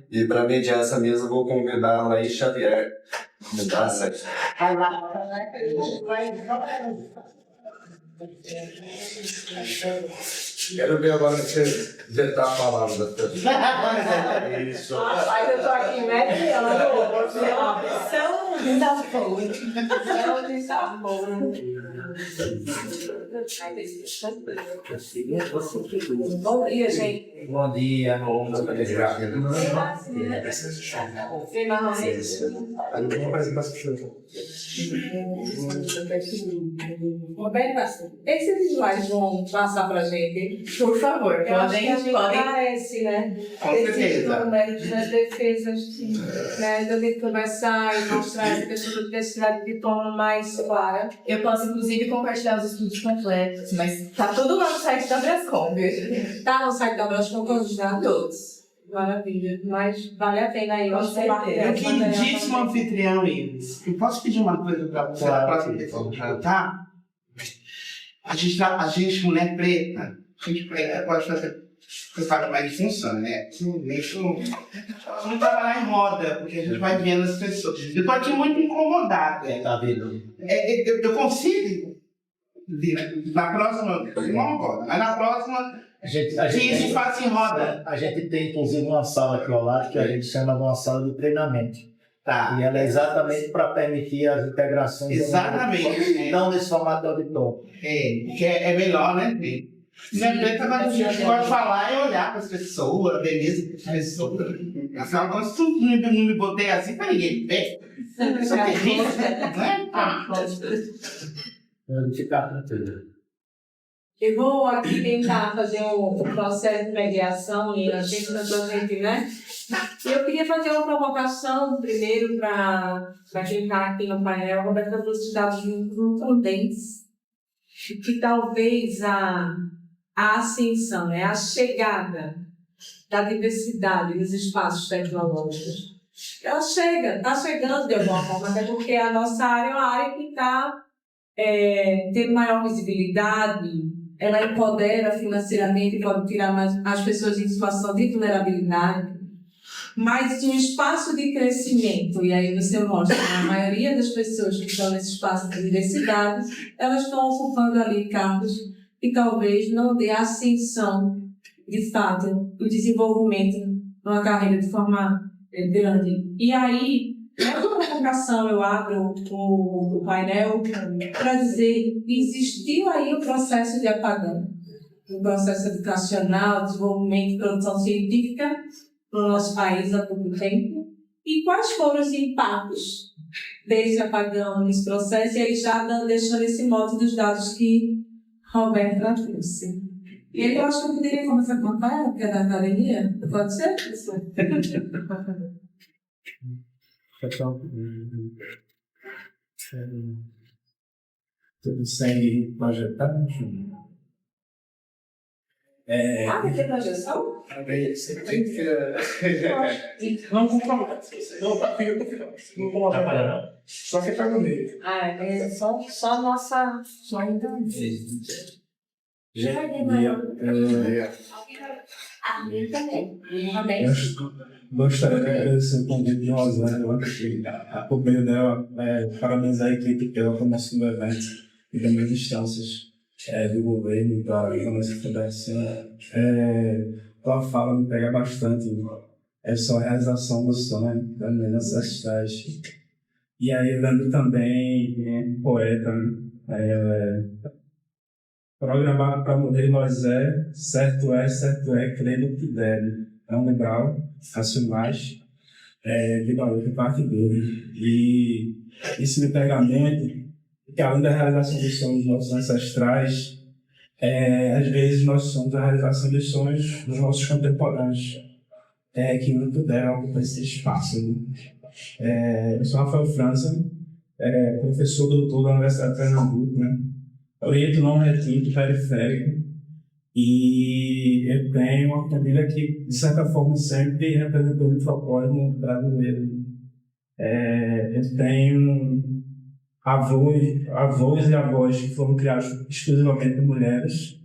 E para mediar essa mesa, eu vou convidar a Laís Xavier. Tá certo. Quero ver agora você digitar a palavra das pessoas. Isso. Mas eu tô aqui mediando. Opção da boa. Bom dia, gente. Bom dia. Roberto, esses slides vão passar pra gente? Por favor, Eu acho que a gente parece, né? Com certeza. Números das defesas, né? Eu tenho que conversar e mostrar essa questão da diversidade de forma mais clara. Eu posso, inclusive, compartilhar os estudos completos, mas tá tudo lá no site da Brascom, viu? Tá no site da Brascom candidato? Todos. Maravilha, mas vale a pena aí. Com certeza. Eu queridíssimo anfitrião Ives. Eu posso pedir uma coisa para você na próxima pessoa que jantar? A gente, mulher preta, pode fazer. Você sabe como é que funciona, né? Isso não trabalhar em roda, porque a gente vai vendo as pessoas. Eu estou aqui muito incomodado. Tá vendo? Eu consigo, na próxima, não agora, mas na próxima, que isso faça em roda. A gente tem, inclusive, uma sala aqui ao lado que a gente chama de uma sala de treinamento. Tá. E ela é exatamente para permitir as integrações. Exatamente. Não nesse formato de auditório. Que é melhor, né? Minha preta, mas a gente pode falar e olhar para as pessoas, a beleza das pessoas. Afinal, quando tu não me botei assim para ninguém ver. Isso é terrível, né? Pode ficar tranquilo. Eu vou aqui tentar fazer um processo de mediação e a gente, né? Eu queria fazer uma provocação primeiro para quem está aqui no painel, Roberta, para os dados muito prudentes, que talvez a ascensão, a chegada da diversidade nos espaços tecnológicos, ela está chegando de alguma forma, até porque a nossa área é uma área que está tendo maior visibilidade, ela empodera financeiramente, pode tirar mais as pessoas em situação de vulnerabilidade, mas de um espaço de crescimento, e aí você mostra que a maioria das pessoas que estão nesse espaço de diversidade, elas estão ocupando ali cargos que talvez não dê ascensão, de fato, o desenvolvimento numa carreira de forma grande. E aí, nessa provocação, eu abro o painel para dizer que existiu aí um processo de apagão, um processo educacional, desenvolvimento e produção científica no nosso país há pouco tempo, e quais foram os impactos desse apagão nesse processo, e aí já deixando esse mote dos dados que Roberta trouxe. E aí eu acho que eu poderia começar a contar, porque é da academia, pode ser? Pessoal, tudo sem projetar, Vai ter projeção? Você tem que. Não controlar. Não, tá fica. Não coloca não. Só ficar no meio. É só nossa. Só ainda. Eu também. Gostaria de agradecer o convite de Rosângela, por meio dela, parabenizar a equipe pela promoção do evento e também as instâncias do governo para a nossa fundação. Tua fala me pega bastante, essa realização do sonho das minhas ancestrais. E aí, lendo também poeta, programado para morrer nós certo é, crer no que deve. É um liberal, racionais, liberal de parte dele. E isso me pega a mente, que além da realização dos sonhos dos nossos ancestrais, às vezes nós somos a realização dos sonhos dos nossos contemporâneos, que não puderam ocupar esse espaço. Eu sou Rafael França, professor doutor da Universidade de Pernambuco, né? Oriento não retinto periférico, e eu tenho uma família que, de certa forma, sempre representou o folclore brasileiro. Eu tenho avós e avós que foram criados exclusivamente por mulheres.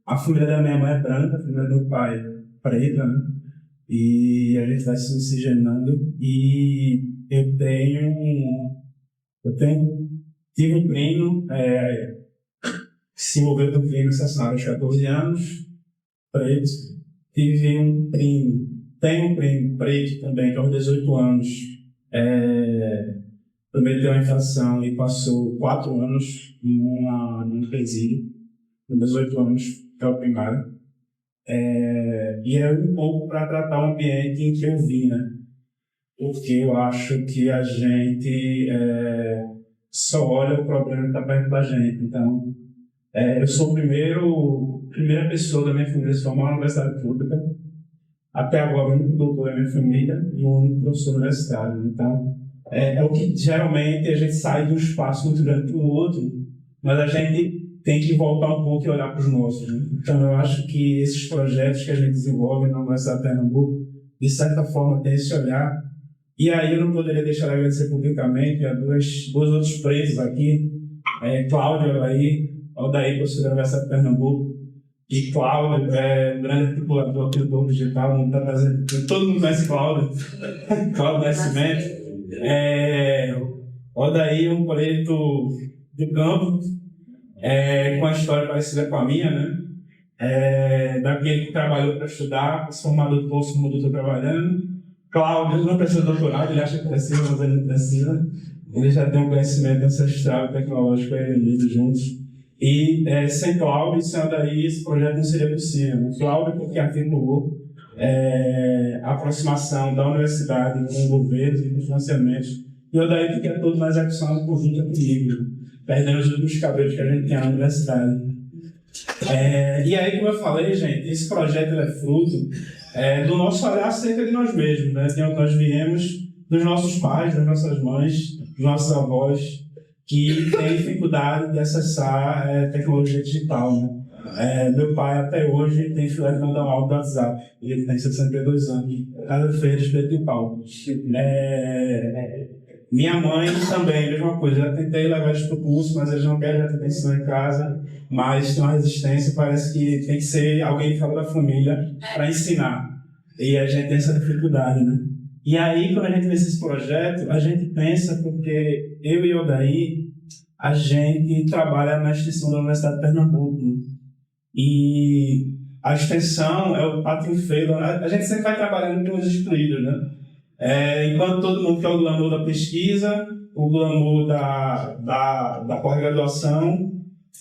A família da minha mãe é branca, a família do pai preta, né? e a gente vai se miscigenando. E tive um primo que se envolveu com o crime assassinato aos 14 anos, preto. Tenho um primo preto também, que aos 18 anos também deu uma infração e passou 4 anos num presídio, com 18 anos, que é o primário. E é um pouco para tratar o ambiente em que eu vim, né? Porque eu acho que a gente só olha o problema que está perto da gente. Então, eu sou a primeira pessoa da minha família a se formar na universidade pública. Até agora, o único doutor da minha família e o único professor universitário. Então, é o que geralmente a gente sai de um espaço muito grande para o outro, mas a gente tem que voltar um pouco e olhar para os nossos. Né? Então, eu acho que esses projetos que a gente desenvolve na Universidade de Pernambuco, de certa forma, tem esse olhar. E aí eu não poderia deixar de agradecer publicamente a dois outros presos aqui, Cláudio aí, Aldair, professor da Universidade de Pernambuco, e Cláudio, um grande articulador aqui do Povo Digital, todo mundo conhece Cláudio, Cláudio Nascimento. Aldair, um preto de campo, com uma história parecida com a minha, né? Daquele que trabalhou para estudar, se formado do curso como estou trabalhando. Cláudio não precisa de doutorado, ele acha que precisa, mas ele não precisa. Ele já tem um conhecimento ancestral e tecnológico reunido juntos. E sem Cláudio e sem Aldair, esse projeto não seria possível. Cláudio, porque articulou a aproximação da universidade com o governo e com financiamentos. E o Aldair, porque é todo na execução por junto comigo, perdendo os últimos cabelos que a gente tem na universidade. E aí, como eu falei, gente, esse projeto é fruto do nosso olhar acerca de nós mesmos, né? De onde nós viemos, dos nossos pais, das nossas mães, dos nossos avós, que têm dificuldade de acessar tecnologia digital, né? Meu pai, até hoje, tem dificuldade de mandar um áudio do WhatsApp. Ele tem 62 anos. Cada feira de preto e pau. Minha mãe também, mesma coisa. Já tentei levar eles para o curso, mas eles não querem, já tentei ensinar em casa. Mas tem uma resistência, parece que tem que ser alguém fora da família para ensinar. E a gente tem essa dificuldade, né? E aí, quando a gente vê esse projeto, a gente pensa, porque eu e o Aldair, a gente trabalha na extensão da Universidade de Pernambuco. Né? E a extensão é o pátrio feio. A gente sempre vai trabalhando com os excluídos, né? Enquanto todo mundo quer o glamour da pesquisa, o glamour da pós-graduação,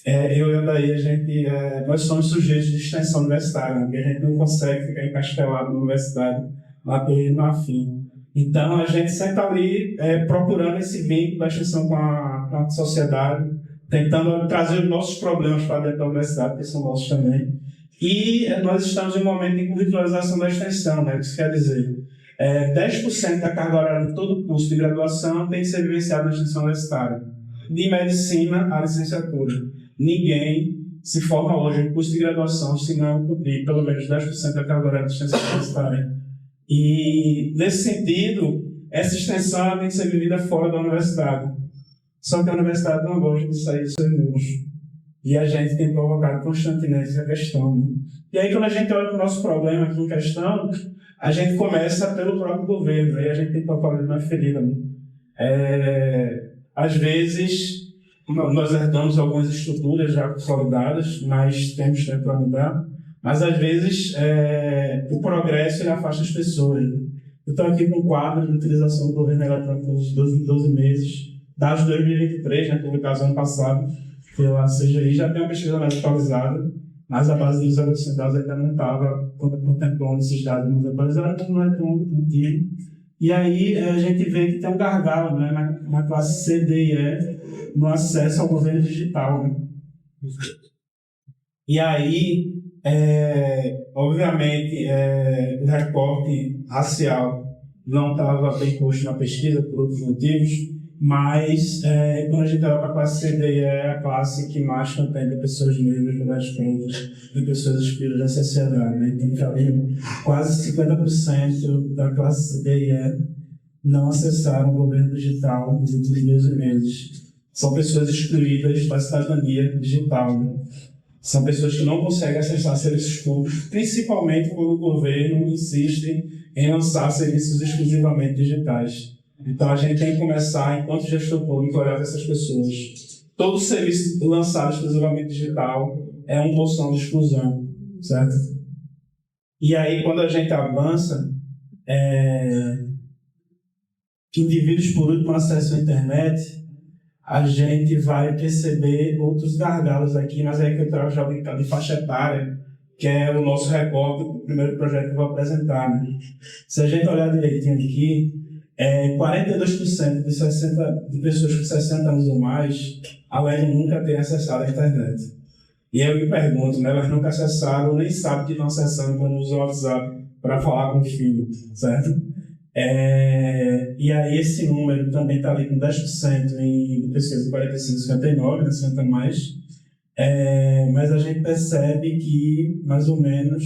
eu e o Aldair, nós somos sujeitos de extensão universitária, porque a gente não consegue ficar encastelado na universidade lá pelo no afim. Então, a gente sempre está ali procurando esse vínculo da extensão com a sociedade, tentando trazer os nossos problemas para dentro da universidade, que são nossos também. E nós estamos em um momento de curricularização da extensão, né? Isso quer dizer, 10% da carga horária de todo curso de graduação tem que ser vivenciado na extensão universitária. De medicina à licenciatura. Ninguém se forma hoje em curso de graduação se não cumprir pelo menos 10% da carga horária de extensão universitária. E, nesse sentido, essa extensão tem que ser vivida fora da universidade. Só que a universidade não gosta de sair dos seus muros. E a gente tem provocado constantemente essa questão. E aí, quando a gente olha para o nosso problema aqui em questão, a gente começa pelo próprio governo. Aí a gente tem que tocar na ferida. Às vezes, nós herdamos algumas estruturas já consolidadas, mas temos tempo para mudar. Mas, às vezes, o progresso ele afasta as pessoas. Eu estou aqui com um quadro de utilização do governo eletrônico nos 12 meses, dados de 2023, né, publicado ano passado, pela CGI. Já tem uma pesquisa mais atualizada, mas a base dos dados ainda não estava contemplando esses dados mais atualizados, então não é tão antigo. E aí a gente vê que tem um gargalo, né, na classe C, D e E no acesso ao governo digital. Né? E aí, obviamente, o recorte racial não estava bem posto na pesquisa por outros motivos, mas quando a gente olha para a classe C, D e E, é a classe que mais contempla pessoas negras, mulheres pretas e pessoas excluídas da sociedade. Né? Então, quase 50% da classe C, D e E não acessaram o governo digital nos últimos 12 meses. São pessoas excluídas da cidadania digital. Né? São pessoas que não conseguem acessar serviços públicos, principalmente quando o governo insiste em lançar serviços exclusivamente digitais. Então a gente tem que começar, enquanto gestor público, a olhar para essas pessoas. Todo serviço lançado exclusivamente digital é uma porção de exclusão, certo? E aí, quando a gente avança, indivíduos por último acesso à internet, a gente vai perceber outros gargalos aqui, mas aí que eu trago já de faixa etária, que é o nosso recorte do primeiro projeto que eu vou apresentar. Né? Se a gente olhar direitinho aqui, 42% de pessoas com 60 anos ou mais alegam nunca terem acessado a internet. E eu me pergunto, né, elas nunca acessaram, nem sabem que estão acessando quando usam o WhatsApp para falar com o filho, certo? E aí esse número também está ali com 10% em pessoas de 45 a 59, né, 50 mais. Mas a gente percebe que, mais ou menos,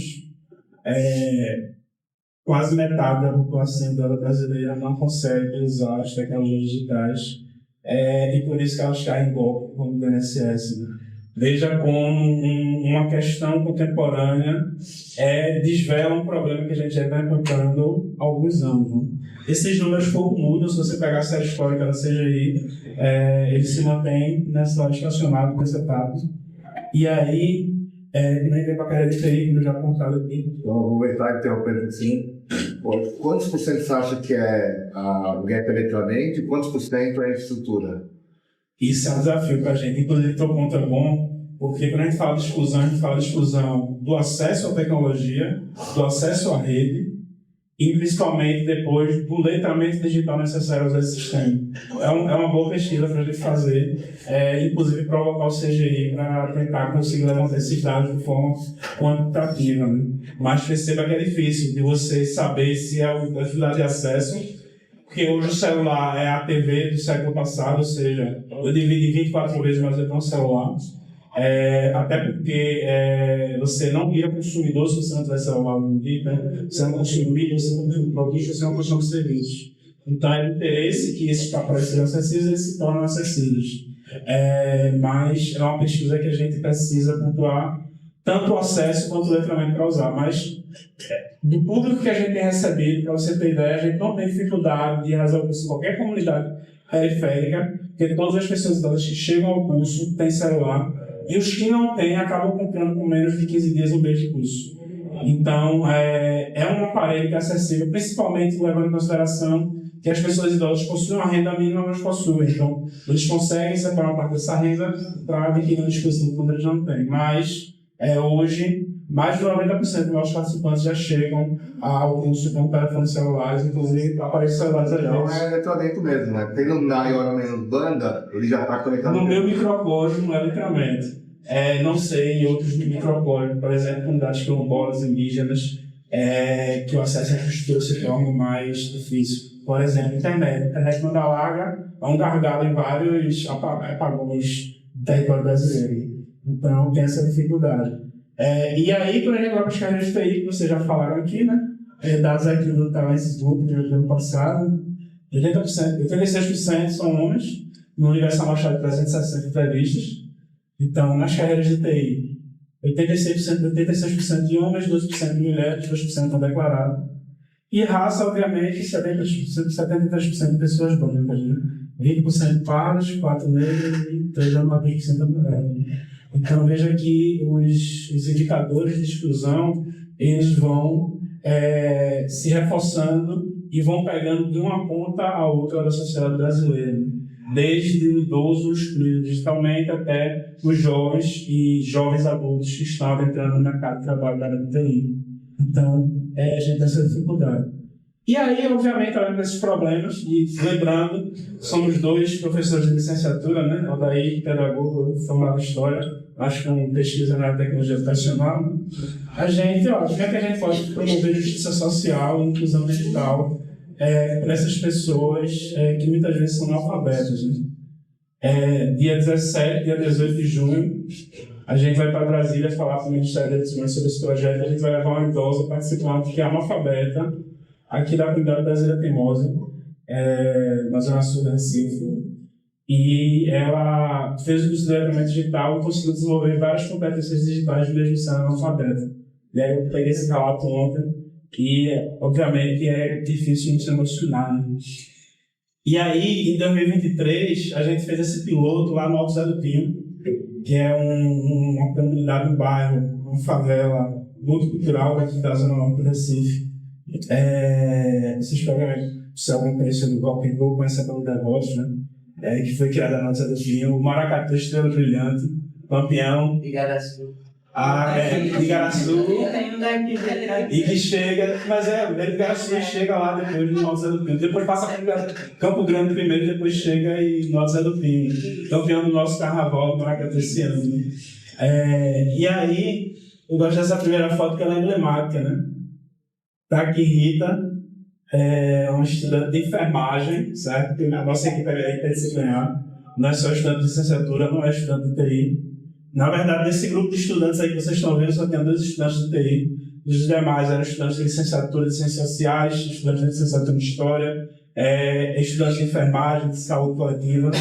quase metade da população brasileira não consegue usar as tecnologias digitais, e por isso que elas caem em golpe, como o INSS. Né? Veja como uma questão contemporânea desvela um problema que a gente já está enfrentando há alguns anos. Né? Esses números pouco mudam, se você pegar a série histórica da CGI, ele se mantém nessa estacionado nessa etapa. E aí, nem vem para a carreira de TI, que eu já apontado aqui. Então, vou voltar interrompendo assim. Quantos por cento você acha que é o gap eletrônico e quantos por cento é a infraestrutura? Isso é um desafio para a gente. Inclusive, teu ponto é bom, porque quando a gente fala de exclusão, a gente fala de exclusão do acesso à tecnologia, do acesso à rede, e principalmente depois do letramento digital necessário aos sistemas. É uma boa pesquisa para a gente fazer, inclusive provocar o CGI para tentar conseguir levantar esses dados de forma quantitativa. Né? Mas perceba que é difícil de você saber se é a dificuldade de acesso, porque hoje o celular é a TV do século passado, ou seja, eu dividi 24 vezes mais do que um celular. Até porque você não vira consumidor se você não tiver celular no dia, né? Você não consome mídia, você não consome produtos, você não consome serviços. Então é o interesse que esses aparelhos sejam acessíveis, eles se tornam acessíveis. Mas é uma pesquisa que a gente precisa pontuar tanto o acesso quanto o letramento para usar. Mas do público que a gente tem recebido, para você ter ideia, a gente não tem dificuldade de resolver isso em qualquer comunidade periférica, porque todas as pessoas idosas que chegam ao curso têm celular. E os que não têm acabam comprando com menos de 15 dias um mês de curso. Então, é um aparelho que é acessível, principalmente levando em consideração que as pessoas idosas possuem uma renda mínima, mas possuem. Então, eles conseguem separar uma parte dessa renda para adquirir um dispositivo quando eles não têm. Mas, hoje, mais de 90% dos nossos participantes já chegam ao curso com telefones celulares, inclusive aparelhos celulares a Então é eletrônico mesmo, né? Tendo maior ou menos banda, ele já está conectado. No meu microcosmo, literalmente. Não sei em outros microcosmos, por exemplo, comunidades quilombolas, indígenas, que o acesso à infraestrutura se torna mais difícil. Por exemplo, internet. A internet manda larga é um gargalo em vários apagões do território brasileiro. Então, tem essa dificuldade. E aí, quando a gente vai para as carreiras de TI, que vocês já falaram aqui, né? Dados aqui do Talents Group do ano passado, 86% são homens, no universo amostral de 360 entrevistas. Então, nas carreiras de TI, 86% de homens, 12% de mulheres, 2% não declarados. E raça, obviamente, 73% de pessoas brancas, né? 20% pardos, 4 negros e 3,9% mulheres. Então, veja que os indicadores de exclusão, eles vão se reforçando e vão pegando de uma ponta a outra da sociedade brasileira. Desde o idoso excluído digitalmente até os jovens e jovens adultos que estão entrando no mercado de trabalho da área de TI. Então, a gente tem essa dificuldade. E aí, obviamente, além desses problemas, e lembrando, somos 2 professores de licenciatura, né? Odair, pedagogo, formado em História, acho que com pesquisa na tecnologia educacional. A gente, como é que a gente pode promover justiça social e inclusão digital para essas pessoas que muitas vezes são analfabetas, né? Dia 17, dia 18 de junho, a gente vai para Brasília falar com o Ministério da Educação sobre esse projeto. A gente vai levar uma idosa participante que é analfabeta, aqui da comunidade brasileira teimosa, na Zona Sul do Recife. e ela fez o curso de letramento digital e conseguiu desenvolver várias competências digitais mesmo sendo analfabeta. E aí eu peguei esse relato ontem e, obviamente, é difícil a gente se emocionar, né? E aí, em 2023, a gente fez esse piloto lá no Alto Zé do Pinho, que é uma comunidade, um bairro, uma favela muito cultural aqui da Zona Norte do Recife. Vocês provavelmente, se alguém conhece do Golpe em Gol, conhece a comunidade Voz, né? Que foi criada no Alto Zé do Pinho, o Maracatu Estrela Brilhante, campeão. Igaraçu. De Igaraçu. E que chega, mas Igaraçu chega lá depois no Alto Zé do Pinho. Depois passa por Campo Grande primeiro, depois chega e no Alto Zé do Pinho. Campeão do nosso carnaval do Maracatu esse ano. E aí, eu gosto dessa primeira foto que ela é emblemática, né? Tá aqui Rita, uma estudante de enfermagem, certo? A nossa equipe é interdisciplinar. Não é só estudante de licenciatura, não é estudante de TI. Na verdade, nesse grupo de estudantes aí que vocês estão vendo, só tem 2 estudantes de TI. Os demais eram estudantes de licenciatura de Ciências Sociais, estudantes de licenciatura de História, estudantes de enfermagem, de saúde coletiva.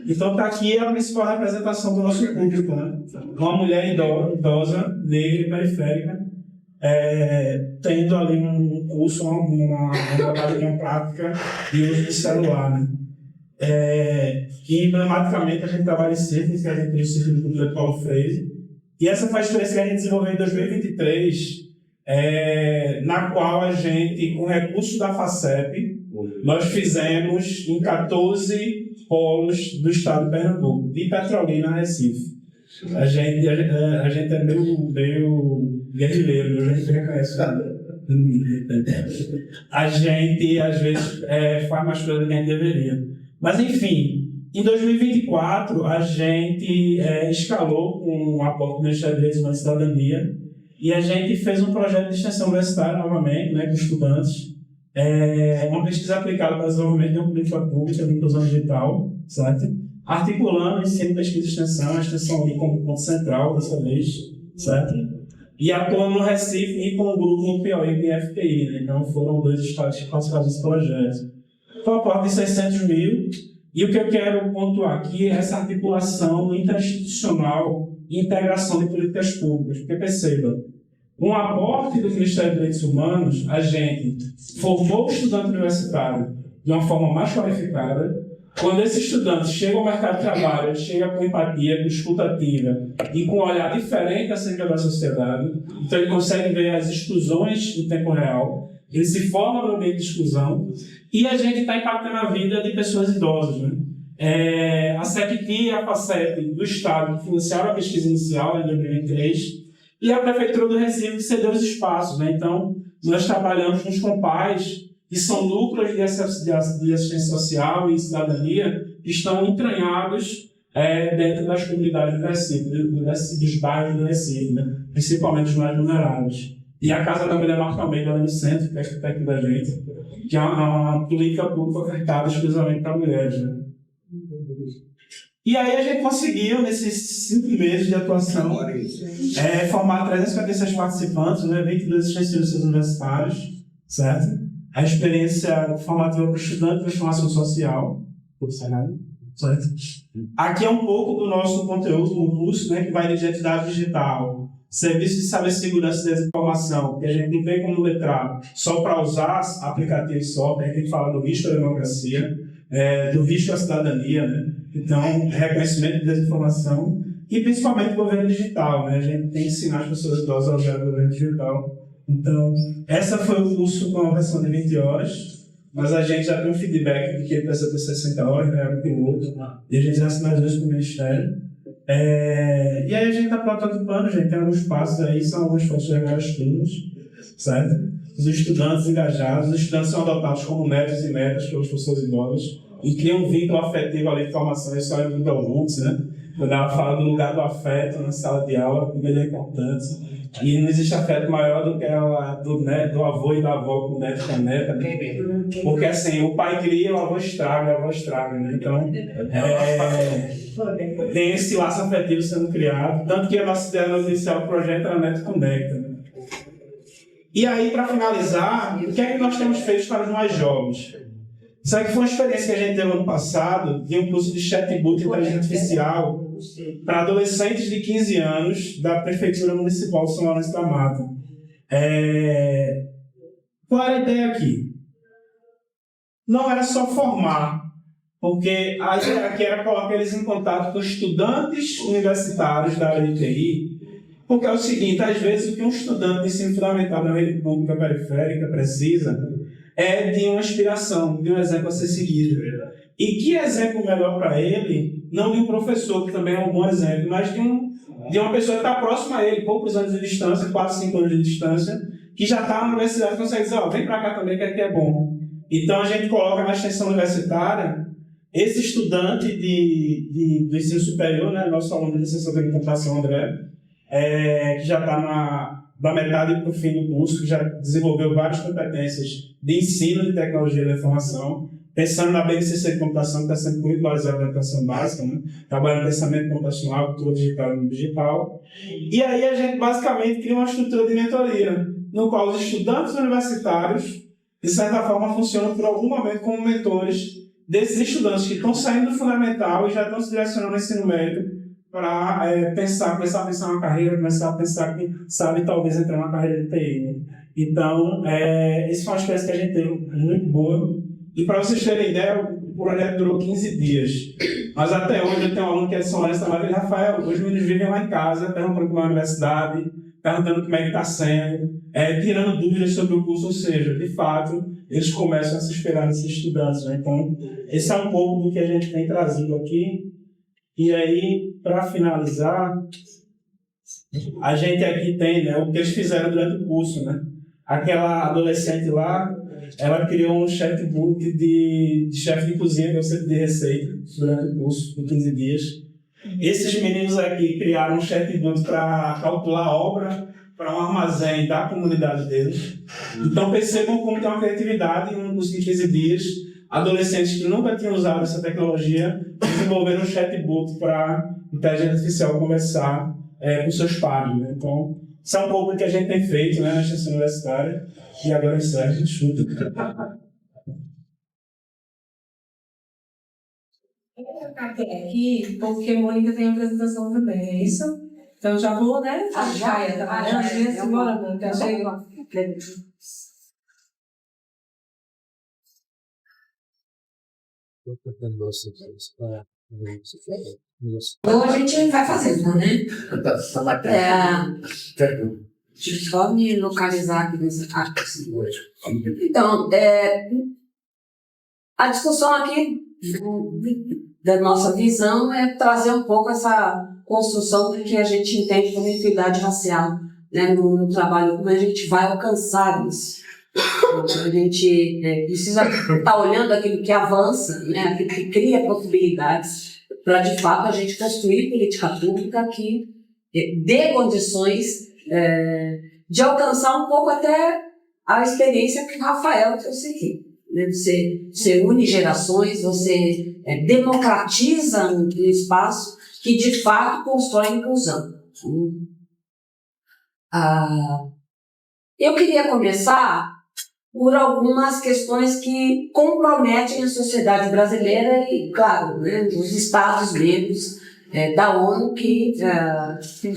Então, está aqui a principal representação do nosso público, né? Uma mulher idosa, negra e periférica, tendo ali um curso, uma prática de uso de celular, né? E emblematicamente a gente trabalha em círculos, que a gente tem o Círculo de Cultura de Paulo Freire. E essa foi a experiência que a gente desenvolveu em 2023, na qual a gente, com recursos da FACEP, nós fizemos em 14 polos do estado de Pernambuco, de Petrolina a Recife. A gente é meio guerrilheiro, a gente reconhece. A gente, às vezes, faz mais coisa do que a gente deveria. Mas, enfim, em 2024, a gente escalou com o apoio do Ministério da Direitos Humanos e Cidadania e a gente fez um projeto de extensão universitária, novamente, né, com estudantes. Uma pesquisa aplicada para o desenvolvimento de uma política pública de inclusão digital, certo? Articulando ensino, pesquisa e extensão, a extensão ali como ponto central dessa vez, certo? E atuando no Recife e com o grupo no Piauí e FPI, né? Então foram 2 estados que participaram desse projeto. Foi uma aporte de 600 mil, e o que eu quero pontuar aqui é essa articulação interinstitucional e integração de políticas públicas. Porque perceba, um aporte do Ministério dos Direitos Humanos, a gente formou o estudante universitário de uma forma mais qualificada. Quando esse estudante chega ao mercado de trabalho, ele chega com empatia, com escuta ativa e com um olhar diferente acerca da sociedade, então ele consegue ver as exclusões em tempo real, ele se forma no ambiente de exclusão e a gente está impactando a vida de pessoas idosas, né? A CEPT e a FACEP do Estado financiaram a pesquisa inicial em 2003 e a Prefeitura do Recife cedeu os espaços, né? Então, nós trabalhamos com os compais, que são núcleos de assistência social e cidadania, que estão entranhados dentro das comunidades do Recife, dos bairros do Recife, né? Principalmente os mais vulneráveis. E a Casa da Mulher Marca Almeida, ali no centro, perto da gente, que é uma política pública ofertada exclusivamente para mulheres. Né? E aí a gente conseguiu, nesses 5 meses de atuação, formar 356 participantes, né? 22 extensivos universitários, certo? A experiência formativa para o estudante de formação social, certo? Aqui é um pouco do nosso conteúdo no curso, né? Que vai de identidade digital, serviço de cibersegurança e desinformação, que a gente não tem como letrar só para usar aplicativo e software, a gente tem que falar do risco à democracia, do risco à cidadania, né? Então, reconhecimento de desinformação e principalmente governo digital, né? A gente tem que ensinar as pessoas idosas a usar o governo digital. Então, essa foi o curso com a versão de 20 horas, mas a gente já tem um feedback de que ele precisa ter 60 horas, né? É um piloto, e a gente já sinalizou isso para o Ministério. E aí a gente está prototipando, gente, tem alguns passos aí, são algumas fotos de vários turnos, certo? Os estudantes engajados, os estudantes são adotados como netos e netas pelas pessoas idosas e criam um vínculo afetivo ali de formação, isso é muito juntos, né? Quando ela fala do lugar do afeto na sala de aula, como ele é importante. E não existe afeto maior do que do avô e da avó com o neto e com a neta. Porque assim, o pai cria, o avô estraga, a avó estraga, né? Então, tem esse laço afetivo sendo criado. Tanto que a nossa ideia inicial do projeto era Neto Conecta. Né? E aí, para finalizar, o que é que nós temos feito para os mais jovens? Isso aqui foi uma experiência que a gente teve ano passado, de um curso de chatbot de inteligência artificial para adolescentes de 15 anos da Prefeitura Municipal de São Lourenço da Mata. Qual era a ideia aqui? Não era só formar, porque a ideia aqui era colocar eles em contato com estudantes universitários da área de TI, porque é o seguinte, às vezes o que um estudante de ensino fundamental na rede pública periférica precisa é de uma inspiração, de um exemplo a ser seguido. E que exemplo melhor para ele, não de um professor, que também é um bom exemplo, mas de uma pessoa que está próxima a ele, poucos anos de distância, 4, 5 anos de distância, que já está na universidade e consegue dizer, vem para cá também que aqui é bom. Então a gente coloca na extensão universitária esse estudante do ensino superior, né, nosso aluno de licenciatura em computação, André, que já está da metade para o fim do curso, que já desenvolveu várias competências de ensino de tecnologia da informação, pensando na BNCC de computação, que está sendo curricularizada na educação básica, né? Trabalhando em pensamento computacional, cultura digital e no digital. E aí a gente basicamente cria uma estrutura de mentoria, no qual os estudantes universitários, de certa forma, funcionam por algum momento como mentores desses estudantes que estão saindo do fundamental e já estão se direcionando ao ensino médio para começar a pensar uma carreira, começar a pensar que sabe talvez entrar numa carreira de TI. Né? Então, essa foi uma experiência que a gente teve muito boa. E para vocês terem ideia, o projeto durou 15 dias. Mas até hoje eu tenho um aluno que é de São Lourenço da Mata, e Rafael, os meninos vivem lá em casa, perguntando como é a universidade, perguntando como é que está sendo, tirando dúvidas sobre o curso, ou seja, de fato, eles começam a se esperar nesses estudantes. Né? Então, esse é um pouco do que a gente tem trazido aqui. E aí, para finalizar, a gente aqui tem, né, o que eles fizeram durante o curso. Né? Aquela adolescente lá, ela criou um chatbot de chefe de cozinha, que eu sempre de receita, durante o curso, por 15 dias. Esses meninos aqui criaram um chatbot para calcular a obra para um armazém da comunidade deles. Então percebam como tem uma criatividade em um curso de 15 dias. Adolescentes que nunca tinham usado essa tecnologia desenvolveram um chatbot para inteligência artificial conversar com seus pares. Né? Então, isso é um pouco do que a gente tem feito, né, na extensão universitária. E agora a gente chuta. Eu vou colocar aqui, porque a Mônica tem a apresentação também, é isso? Então já vou, né? Já trabalhando, né? Bora, Mônica, chega. Então a gente vai fazendo, né? Deixa eu só me localizar aqui nessa parte. Então, a discussão aqui da nossa visão é trazer um pouco essa construção do que a gente entende como equidade racial, né, no trabalho, como a gente vai alcançar isso. A gente precisa estar olhando aquilo que avança, né, aquilo que cria possibilidades para, de fato, a gente construir política pública que dê condições de alcançar um pouco até a experiência que o Rafael trouxe aqui. Né? Você une gerações, você democratiza um espaço que, de fato, constrói inclusão. Eu queria começar por algumas questões que comprometem a sociedade brasileira e, claro, né, os Estados-membros da ONU que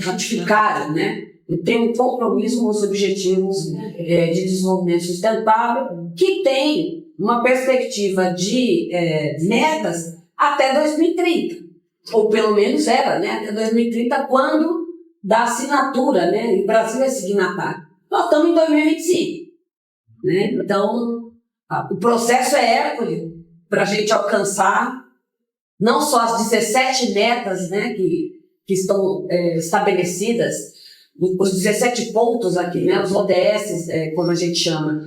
ratificaram, né, tem um compromisso com os Objetivos de Desenvolvimento Sustentável, que tem uma perspectiva de metas até 2030, ou pelo menos era, né, até 2030, quando da assinatura, né, o Brasil é signatário. Nós estamos em 2025. Né? Então, o processo é hércules para a gente alcançar não só as 17 metas, né, que estão estabelecidas, os 17 pontos aqui, né, os ODS, como a gente chama,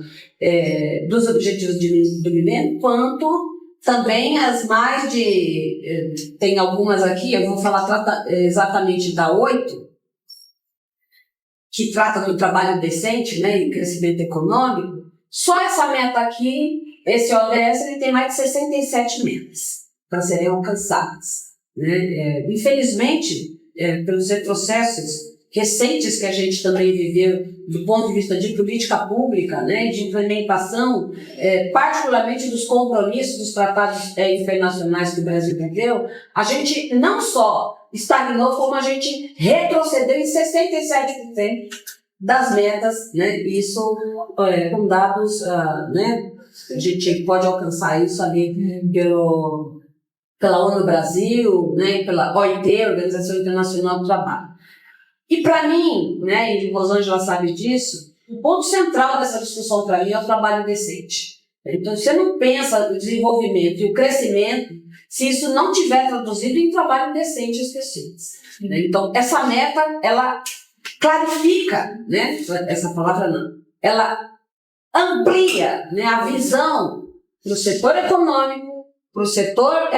dos Objetivos do Milênio, quanto também as mais de... tem algumas aqui, eu vou falar exatamente da 8, que trata do trabalho decente, né, e crescimento econômico. Só essa meta aqui, esse ODS, ele tem mais de 67 metas para serem alcançadas. Né? Infelizmente, pelos retrocessos recentes que a gente também viveu do ponto de vista de política pública, né, de implementação, particularmente dos compromissos dos tratados internacionais que o Brasil viveu, a gente não só estagnou, como a gente retrocedeu em 67% das metas, né, isso com dados, né, a gente pode alcançar isso ali pela ONU Brasil, né, pela OIT, Organização Internacional do Trabalho. E para mim, né, e Rosângela sabe disso, o ponto central dessa discussão para mim é o trabalho decente. Então, você não pensa o desenvolvimento e o crescimento se isso não tiver traduzido em trabalho decente às pessoas. Né? Então, essa meta, ela clarifica, né, essa palavra não, ela amplia, né, a visão do setor econômico, para o setor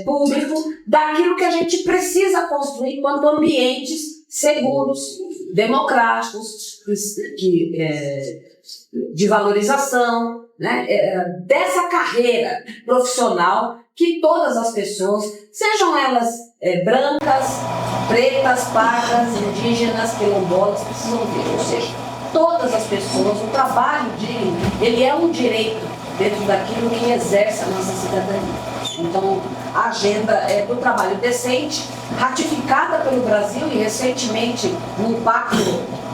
público, daquilo que a gente precisa construir enquanto ambientes seguros, democráticos, de valorização, né, dessa carreira profissional que todas as pessoas, sejam elas brancas, pretas, pardas, indígenas, quilombolas, precisam ter. Ou seja, todas as pessoas, o trabalho digno, ele é um direito dentro daquilo que exerce a nossa cidadania. Então, a agenda do trabalho decente, ratificada pelo Brasil e recentemente no pacto,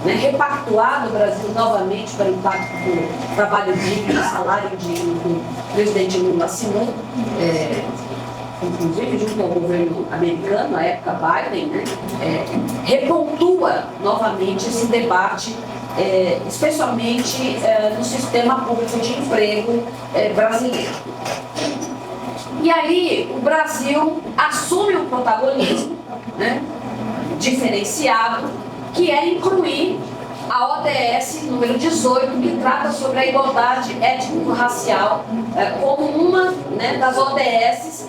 né, repactuado o Brasil novamente para o pacto do trabalho digno, salário digno, que o presidente Lula assinou, inclusive junto ao governo americano, à época Biden, né, repontua novamente esse debate, especialmente no sistema público de emprego brasileiro. E aí o Brasil assume um protagonismo, né, diferenciado, que é incluir a ODS número 18, que trata sobre a igualdade étnico-racial, como uma, né, das ODS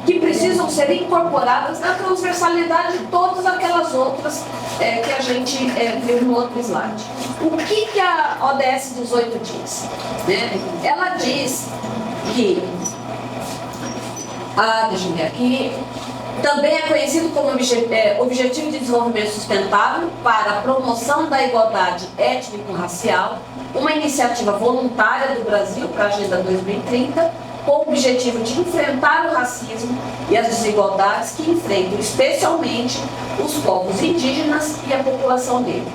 que precisam ser incorporadas na transversalidade de todas aquelas outras que a gente viu no outro slide. O que a ODS 18 diz? Né? Ela diz que, deixa eu ver aqui, também é conhecido como Objetivo de Desenvolvimento Sustentável para a Promoção da Igualdade Étnico-Racial, uma iniciativa voluntária do Brasil para a Agenda 2030, com o objetivo de enfrentar o racismo e as desigualdades que enfrentam especialmente os povos indígenas e a população negra.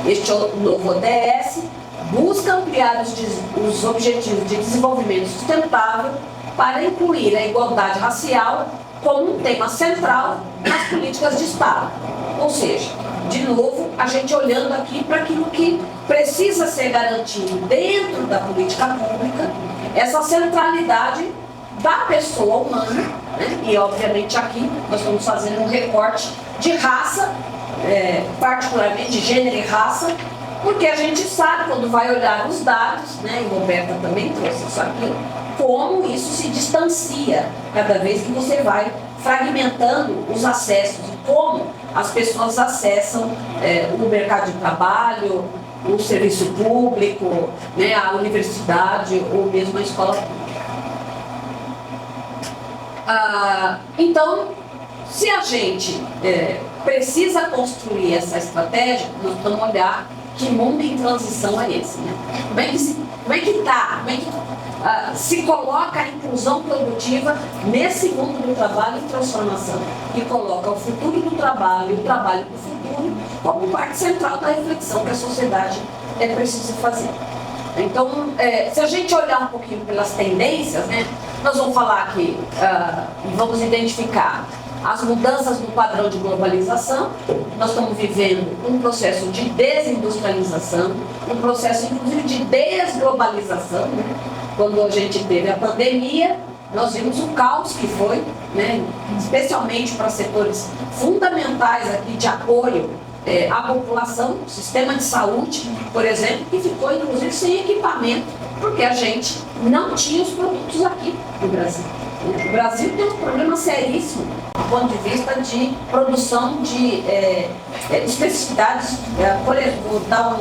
Este novo ODS busca ampliar os Objetivos de Desenvolvimento Sustentável para incluir a igualdade racial como um tema central nas políticas de Estado. Ou seja, de novo, a gente olhando aqui para aquilo que precisa ser garantido dentro da política pública, essa centralidade da pessoa humana, né? E obviamente aqui nós estamos fazendo um recorte de raça, particularmente de gênero e raça, porque a gente sabe, quando vai olhar os dados, né, e Roberta também trouxe isso aqui, como isso se distancia cada vez que você vai fragmentando os acessos e como as pessoas acessam o mercado de trabalho, o serviço público, né, a universidade ou mesmo a escola pública. Então, se a gente precisa construir essa estratégia, nós vamos olhar que mundo em transição é esse, né? Como é que se coloca a inclusão produtiva nesse mundo do trabalho em transformação e coloca o futuro do trabalho e o trabalho do futuro como parte central da reflexão que a sociedade precisa fazer. Então, se a gente olhar um pouquinho pelas tendências, né, nós vamos falar aqui, vamos identificar as mudanças no padrão de globalização. Nós estamos vivendo um processo de desindustrialização, um processo inclusive de desglobalização, né? Quando a gente teve a pandemia, nós vimos o caos que foi, né, especialmente para setores fundamentais aqui de apoio à população, o sistema de saúde, por exemplo, que ficou inclusive sem equipamento, porque a gente não tinha os produtos aqui no Brasil. O Brasil tem um problema seríssimo do ponto de vista de produção de especificidades, por exemplo, vou dar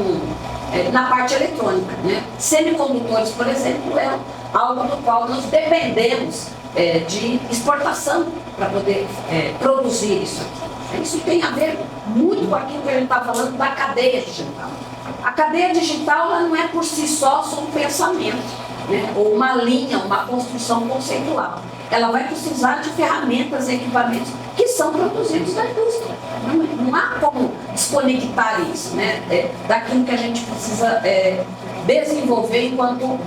na parte eletrônica, né? Semicondutores, por exemplo, é algo do qual nós dependemos de exportação para poder produzir isso aqui. Isso tem a ver muito com aquilo que a gente está falando da cadeia digital. A cadeia digital ela não é por si só um pensamento, né? Ou uma linha, uma construção conceitual. Ela vai precisar de ferramentas e equipamentos que são produzidos na indústria. Não há como desconectar isso, né? Daquilo que a gente precisa desenvolver enquanto...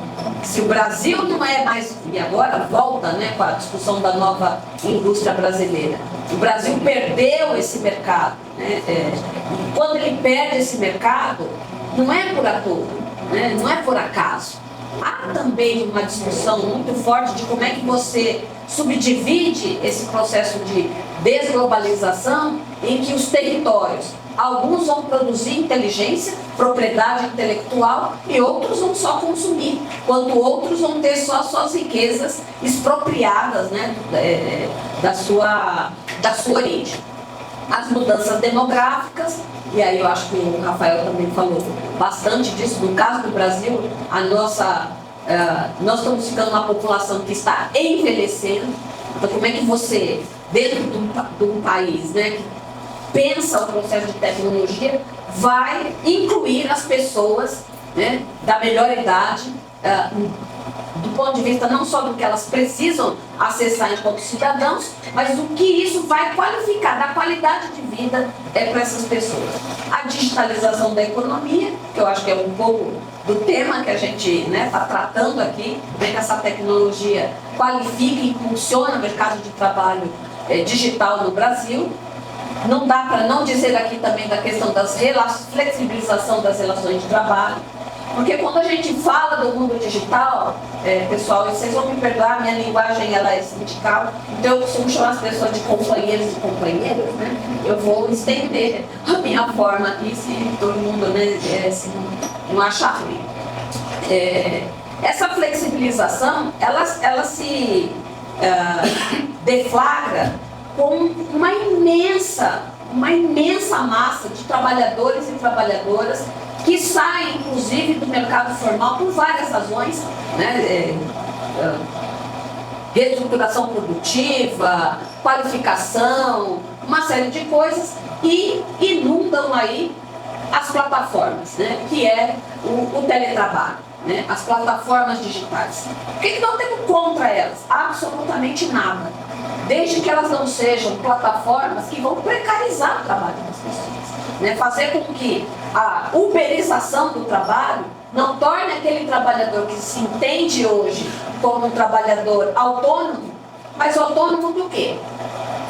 Se o Brasil não é mais... E agora volta, né, com a discussão da nova indústria brasileira. O Brasil perdeu esse mercado, né? E quando ele perde esse mercado, não é por ator, né? Não é por acaso. Há também uma discussão muito forte de como é que você subdivide esse processo de desglobalização em que os territórios, alguns vão produzir inteligência, propriedade intelectual e outros vão só consumir, enquanto outros vão ter só suas riquezas expropriadas, né, da sua origem. As mudanças demográficas, e aí eu acho que o Rafael também falou bastante disso, no caso do Brasil, nós estamos ficando uma população que está envelhecendo. Então como é que você, dentro de um país, né, que pensa o processo de tecnologia, vai incluir as pessoas, né, da melhor idade, do ponto de vista não só do que elas precisam acessar enquanto cidadãos, mas do que isso vai qualificar, da qualidade de vida para essas pessoas. A digitalização da economia, que eu acho que é um pouco do tema que a gente está tratando aqui, né, que essa tecnologia qualifica e impulsiona o mercado de trabalho digital no Brasil. Não dá para não dizer aqui também da questão da flexibilização das relações de trabalho, porque quando a gente fala do mundo digital, pessoal, vocês vão me perdoar, minha linguagem ela é sindical, então eu costumo chamar as pessoas de companheiros e companheiras, né? Eu vou estender a minha forma aqui, se todo mundo, né, se não achar ruim. Essa flexibilização, ela se deflagra com uma imensa massa de trabalhadores e trabalhadoras que saem, inclusive, do mercado formal por várias razões, né? Reestruturação produtiva, qualificação, uma série de coisas, e inundam aí as plataformas, né? Que é o teletrabalho, né? As plataformas digitais. O que nós temos contra elas? Absolutamente nada. Desde que elas não sejam plataformas que vão precarizar o trabalho das pessoas, né? Fazer com que a uberização do trabalho não torne aquele trabalhador que se entende hoje como um trabalhador autônomo, mas autônomo do quê?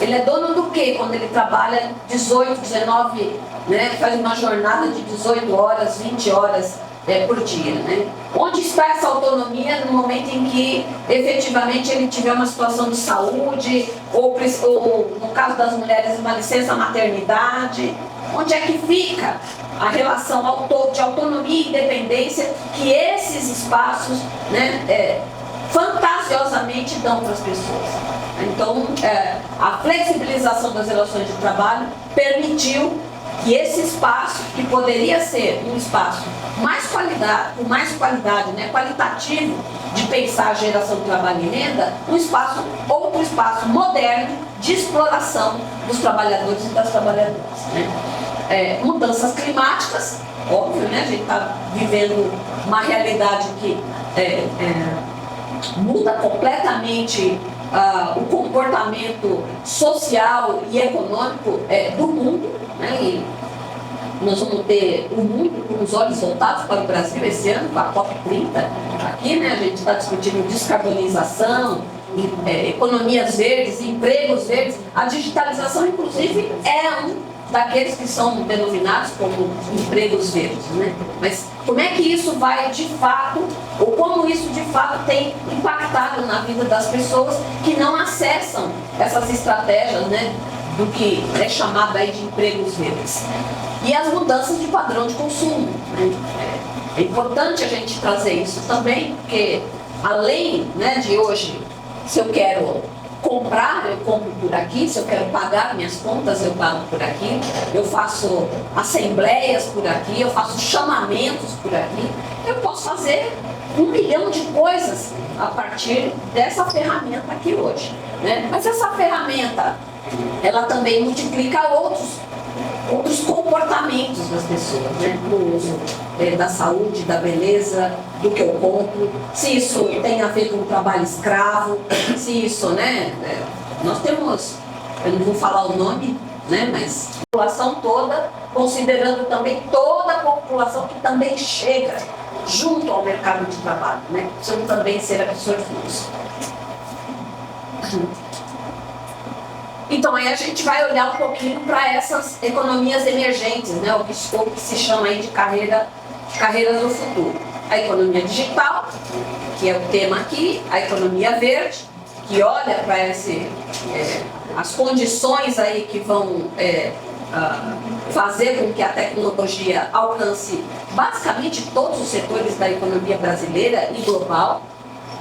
Ele é dono do quê quando ele trabalha 18, 19, né? Faz uma jornada de 18 horas, 20 horas por dia, né? Onde está essa autonomia no momento em que efetivamente ele tiver uma situação de saúde ou no caso das mulheres uma licença maternidade? Onde é que fica a relação de autonomia e independência que esses espaços, né, fantasiosamente dão para as pessoas? Então, a flexibilização das relações de trabalho permitiu que esse espaço, que poderia ser um espaço com mais qualidade, né, qualitativo de pensar a geração de trabalho e renda, outro espaço moderno de exploração dos trabalhadores e das trabalhadoras, né? Mudanças climáticas, óbvio, né? A gente está vivendo uma realidade que muda completamente o comportamento social e econômico do mundo, né? E nós vamos ter o mundo com os olhos voltados para o Brasil esse ano, com a COP30 aqui, né? A gente está discutindo descarbonização, economias verdes, empregos verdes. A digitalização, inclusive, é um daqueles que são denominados como empregos verdes, né? Mas como é que isso vai de fato, ou como isso de fato tem impactado na vida das pessoas que não acessam essas estratégias, né, do que é chamado aí de empregos verdes? E as mudanças de padrão de consumo, né? É importante a gente trazer isso também, porque além, né, de hoje, se eu quero comprar, eu compro por aqui, se eu quero pagar minhas contas, eu pago por aqui, eu faço assembleias por aqui, eu faço chamamentos por aqui, eu posso fazer 1 milhão de coisas a partir dessa ferramenta aqui hoje, né? Mas essa ferramenta, ela também multiplica outros comportamentos das pessoas, né? No uso da saúde, da beleza, do que eu compro, se isso tem a ver com o trabalho escravo, se isso, né? Nós temos, eu não vou falar o nome, né? Mas a população toda, considerando também toda a população que também chega junto ao mercado de trabalho, né? Precisam também ser absorvidos. Então, aí a gente vai olhar um pouquinho para essas economias emergentes, né? O que se chama aí de carreiras do futuro. A economia digital, que é o tema aqui, a economia verde, que olha para as condições aí que vão fazer com que a tecnologia alcance basicamente todos os setores da economia brasileira e global.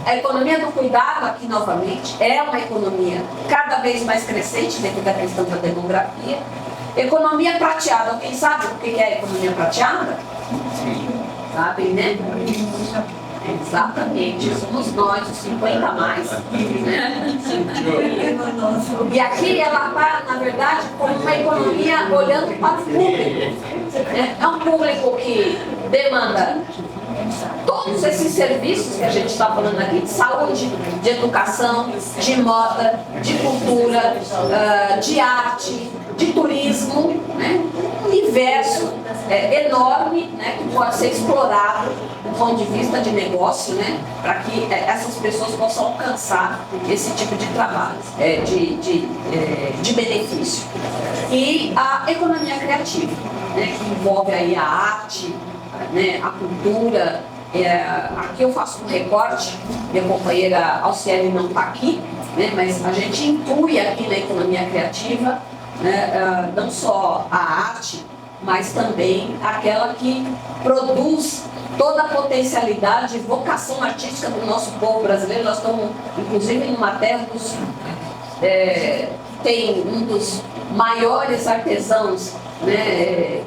A economia do cuidado, aqui novamente, é uma economia cada vez mais crescente dentro da questão da demografia. Economia prateada, alguém sabe o que é a economia prateada? Sabem, né? Exatamente, somos nós, os 50 a mais. Né? E aqui ela está, na verdade, como uma economia olhando para o público. É um público que demanda todos esses serviços que a gente está falando aqui, de saúde, de educação, de moda, de cultura, de arte, de turismo, né? Um universo enorme, né, que pode ser explorado do ponto de vista de negócio, né, para que essas pessoas possam alcançar esse tipo de trabalho, de benefício. E a economia criativa, né, que envolve aí a arte, né, a cultura. Aqui eu faço um recorte, minha companheira Alciele não está aqui, né, mas a gente inclui aqui na economia criativa, né, não só a arte, mas também aquela que produz toda a potencialidade e vocação artística do nosso povo brasileiro. Nós estamos, inclusive, numa terra tem um dos maiores artesãos, né,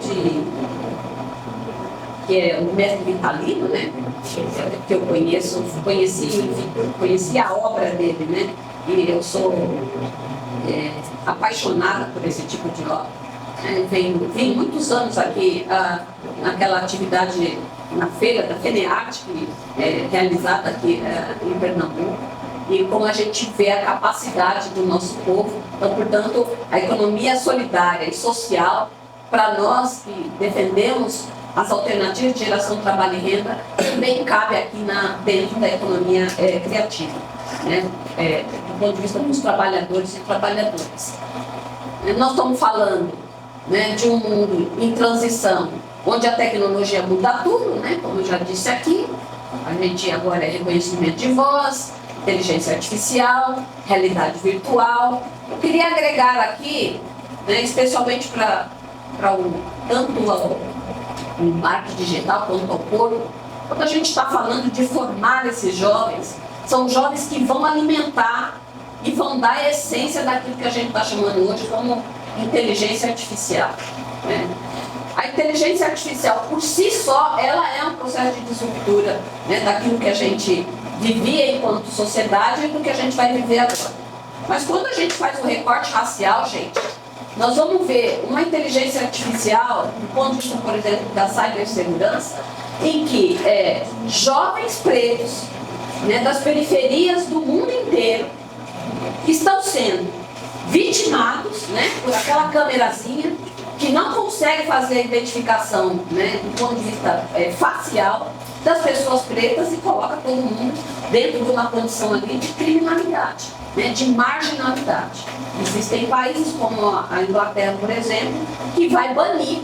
que é o mestre Vitalino, né, que eu conheci a obra dele, né, e eu sou apaixonada por esse tipo de obra. Vim muitos anos aqui naquela atividade na feira da FENEARTE, que é realizada aqui em Pernambuco, e como a gente vê a capacidade do nosso povo. Então, portanto, a economia solidária e social, para nós que defendemos as alternativas de geração de trabalho e renda, também cabe aqui dentro da economia criativa, né? Do ponto de vista dos trabalhadores e trabalhadoras. Nós estamos falando, né, de um mundo em transição, onde a tecnologia muda tudo, né, como eu já disse aqui. A gente agora é reconhecimento de voz, inteligência artificial, realidade virtual. Eu queria agregar aqui, né, especialmente para tanto ao embarque digital quanto ao corpo, quando a gente está falando de formar esses jovens, são jovens que vão alimentar e vão dar a essência daquilo que a gente está chamando hoje como inteligência artificial, né? A inteligência artificial, por si só, ela é um processo de disruptura, né, daquilo que a gente vivia enquanto sociedade e do que a gente vai viver agora. Mas quando a gente faz o recorte racial, gente, nós vamos ver uma inteligência artificial, do ponto de vista, por exemplo, da cibersegurança, em que jovens pretos, né, das periferias do mundo inteiro estão sendo vitimados, né, por aquela câmerazinha que não consegue fazer a identificação, né, do ponto de vista facial das pessoas pretas, e coloca todo mundo dentro de uma condição ali de criminalidade, né, de marginalidade. Existem países como a Inglaterra, por exemplo, que vai banir,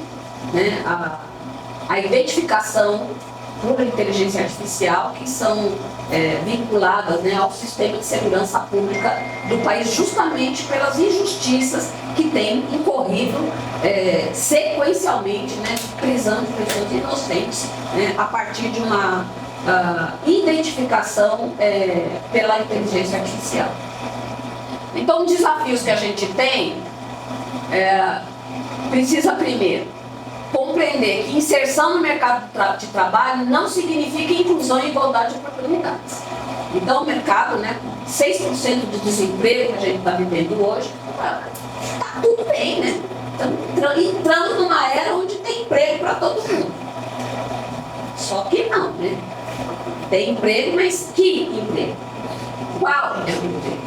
né, a identificação por inteligência artificial, que são vinculadas, né, ao sistema de segurança pública do país, justamente pelas injustiças que tem incorrido sequencialmente, né, prisão de pessoas inocentes, né, a partir de uma identificação pela inteligência artificial. Então, os desafios que a gente tem precisa primeiro compreender que inserção no mercado de trabalho não significa inclusão e igualdade de oportunidades. Então, o mercado, né, 6% de desemprego que a gente está vivendo hoje, tudo bem, né? Estamos entrando numa era onde tem emprego para todo mundo. Só que não, né? Tem emprego, mas que emprego? Qual é o emprego?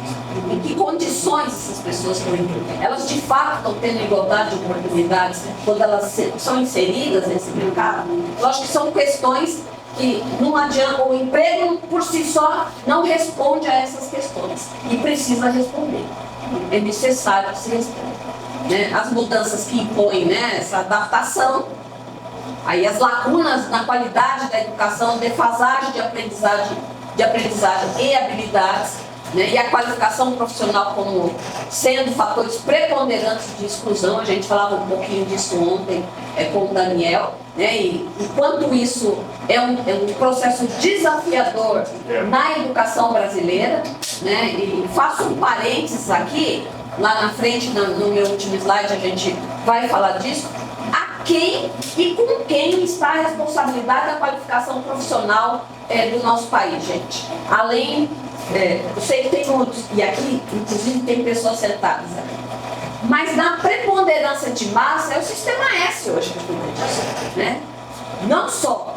Em que condições essas pessoas estão empregando? Elas de fato estão tendo igualdade de oportunidades quando elas são inseridas nesse mercado? Lógico que são questões que não adianta, o emprego por si só não responde a essas questões e precisa responder. É necessário que se responda. Né? As mudanças que impõem, né, essa adaptação, aí as lacunas na qualidade da educação, defasagem de aprendizagem e habilidades, né, e a qualificação profissional como sendo fatores preponderantes de exclusão. A gente falava um pouquinho disso ontem com o Daniel, né, e enquanto isso é um processo desafiador na educação brasileira, né, e faço um parênteses aqui, lá na frente, no meu último slide, a gente vai falar disso, a quem e com quem está a responsabilidade da qualificação profissional do nosso país, gente. Além, eu sei que tem muitos, e aqui, inclusive, tem pessoas sentadas aqui. Mas na preponderância de massa é o sistema S hoje que cuida disso, né? Não só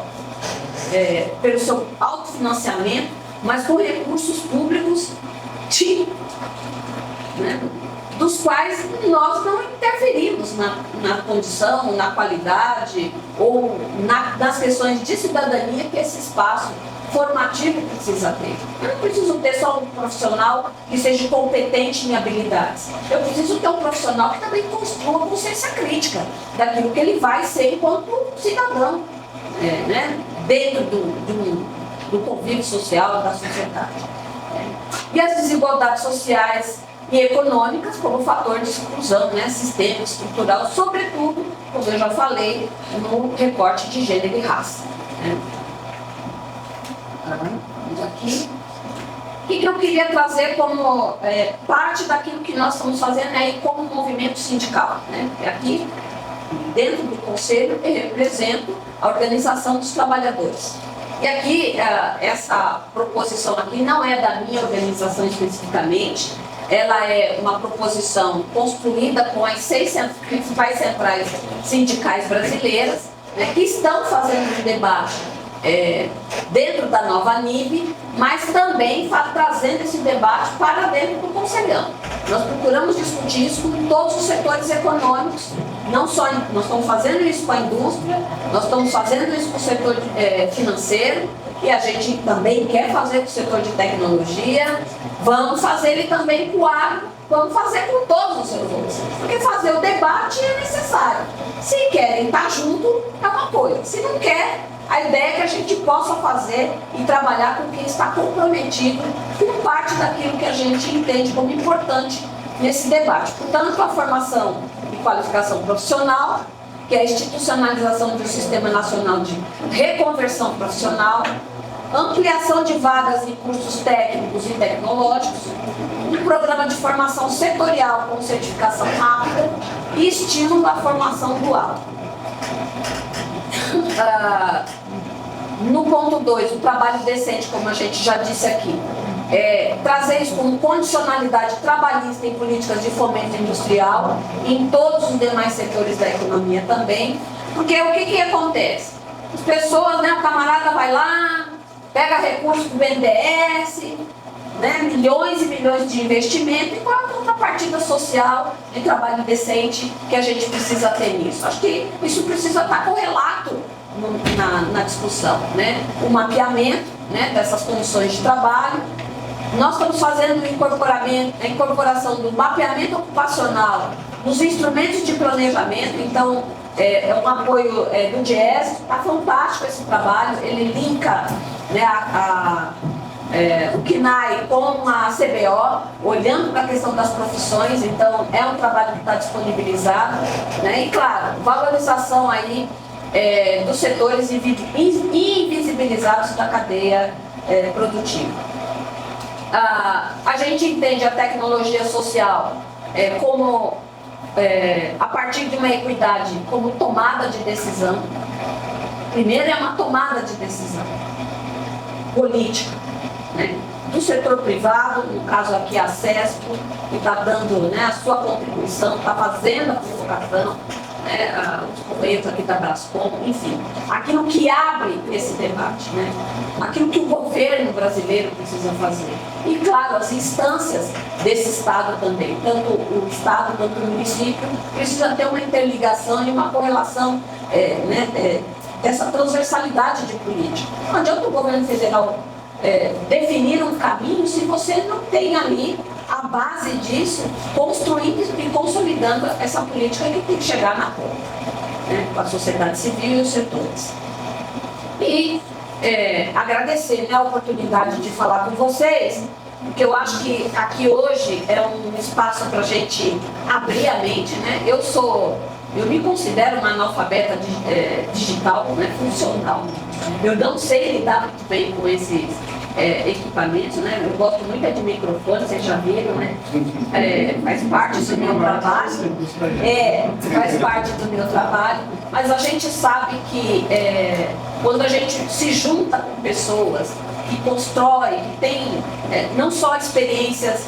pelo seu autofinanciamento, mas com recursos públicos né, dos quais nós não interferimos na condição, na qualidade ou nas questões de cidadania que esse espaço formativo precisa ter. Eu não preciso ter só um profissional que seja competente em habilidades. Eu preciso ter um profissional que também construa consciência crítica daquilo que ele vai ser enquanto cidadão, né? Dentro do convívio social da sociedade. E as desigualdades sociais e econômicas como fator de exclusão, né, sistema estrutural, sobretudo, como eu já falei, no recorte de gênero e raça. Né. Vamos aqui. O que eu queria trazer como parte daquilo que nós estamos fazendo aí como movimento sindical? Né? Aqui, dentro do Conselho, eu represento a Organização dos Trabalhadores. E aqui, essa proposição aqui não é da minha organização especificamente, ela é uma proposição construída com as 6 principais centrais sindicais brasileiras, né, que estão fazendo um debate dentro da nova NIB, mas também trazendo esse debate para dentro do Conselhão. Nós procuramos discutir isso com todos os setores econômicos, não só nós estamos fazendo isso com a indústria, nós estamos fazendo isso com o setor financeiro, e a gente também quer fazer com o setor de tecnologia, vamos fazer ele também com o agro, vamos fazer com todos os setores, porque fazer o debate é necessário. Se querem estar junto, é uma coisa, se não quer, a ideia é que a gente possa fazer e trabalhar com quem está comprometido com parte daquilo que a gente entende como importante nesse debate. Portanto, a formação e qualificação profissional, que é a institucionalização de um sistema nacional de reconversão profissional, ampliação de vagas em cursos técnicos e tecnológicos, um programa de formação setorial com certificação rápida e estímulo à formação dual. No ponto 2, o trabalho decente, como a gente já disse aqui, trazer isso como condicionalidade trabalhista em políticas de fomento industrial e em todos os demais setores da economia também, porque o que acontece? As pessoas, né, o camarada vai lá, pega recursos do BNDES, né, milhões e milhões de investimento, e qual é a contrapartida social de trabalho decente que a gente precisa ter nisso? Acho que isso precisa estar correlato na discussão, né? O mapeamento, né, dessas condições de trabalho. Nós estamos fazendo a incorporação do mapeamento ocupacional nos instrumentos de planejamento, então é um apoio do DIES, está fantástico esse trabalho, ele linka, né, o CNAE com a CBO, olhando para a questão das profissões, então é um trabalho que está disponibilizado, né, e claro, valorização aí dos setores invisibilizados da cadeia produtiva. A gente entende a tecnologia social como, a partir de uma equidade, como tomada de decisão. Primeiro é uma tomada de decisão política, né, do setor privado, no caso aqui a CESP, que está dando, né, a sua contribuição, está fazendo a provocação, né, os companheiros aqui da Brascom, enfim, aquilo que abre esse debate, né, aquilo que o governo brasileiro precisa fazer. E, claro, as instâncias desse Estado também, tanto o Estado quanto o município, precisa ter uma interligação e uma correlação dessa transversalidade de política. Não adianta o governo federal definir um caminho se você não tem ali a base disso, construindo e consolidando essa política que tem que chegar na ponta, né, com a sociedade civil e os setores. E agradecer, né, a oportunidade de falar com vocês, porque eu acho que aqui hoje é um espaço para a gente abrir a mente, né? Eu me considero uma analfabeta digital, né, funcional. Eu não sei lidar muito bem com esses equipamentos, né? Eu gosto muito de microfone, vocês já viram, né? Faz parte do meu trabalho. Faz parte do meu trabalho. Mas a gente sabe que quando a gente se junta com pessoas que constroem, que têm não só experiências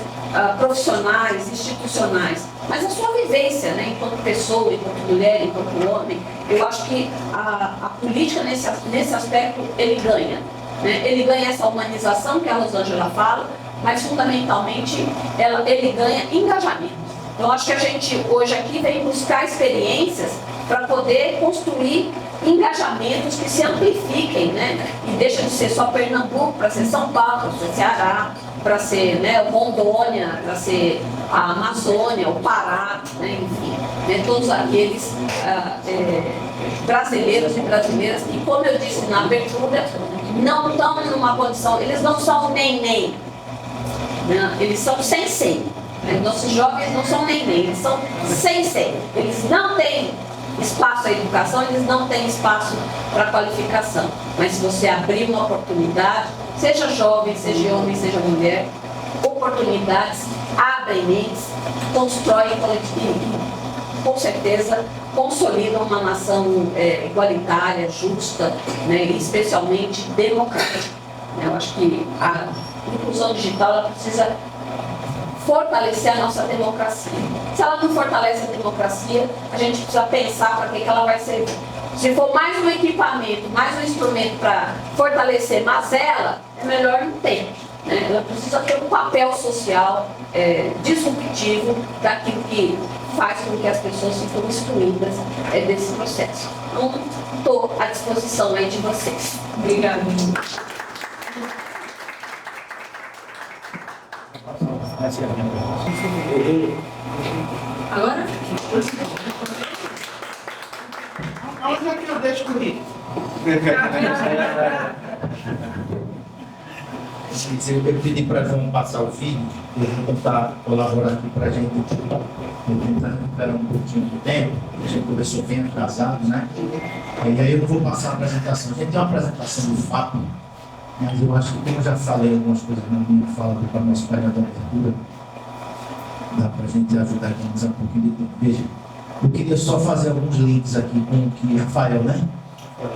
profissionais, institucionais, mas a sua vivência, né, enquanto pessoa, enquanto mulher, enquanto homem, eu acho que a política nesse aspecto ele ganha. Né? Ele ganha essa humanização que a Rosângela fala, mas fundamentalmente ele ganha engajamento. Então acho que a gente hoje aqui vem buscar experiências para poder construir engajamentos que se amplifiquem, né? E deixa de ser só Pernambuco, para ser São Paulo, para ser Ceará, para ser, né, Rondônia, para ser a Amazônia, o Pará, né, enfim, né, todos aqueles brasileiros e brasileiras que, como eu disse na abertura, não estão numa condição, eles não são nem, né, eles são sem. Né, nossos jovens não são nem, eles são sem. Eles não têm espaço à educação, eles não têm espaço para qualificação. Mas se você abrir uma oportunidade, seja jovem, seja homem, seja mulher, oportunidades abrem mentes, constroem e, com certeza, consolidam uma nação igualitária, justa, né, e especialmente democrática. Eu acho que a inclusão digital ela precisa fortalecer a nossa democracia. Se ela não fortalece a democracia, a gente precisa pensar para que ela vai servir. Se for mais um equipamento, mais um instrumento para fortalecer mazela, é melhor não ter. Né? Ela precisa ter um papel social disruptivo daquilo que faz com que as pessoas ficam excluídas desse processo. Então, estou à disposição aí de vocês. Obrigada. Agora? Onde é que eu deixo comigo? Eu pedi para João passar o vídeo, ele vai tentar colaborar aqui para a gente. Ele tentando recuperar um pouquinho do tempo, a gente começou bem atrasado, né? E aí eu não vou passar a apresentação. A gente tem uma apresentação do fato, mas eu acho que, como eu já falei algumas coisas na minha fala para o nosso painel da abertura, dá para a gente ajudar a economizar um pouquinho de tempo. Veja, eu queria só fazer alguns links aqui com o que Rafael, né?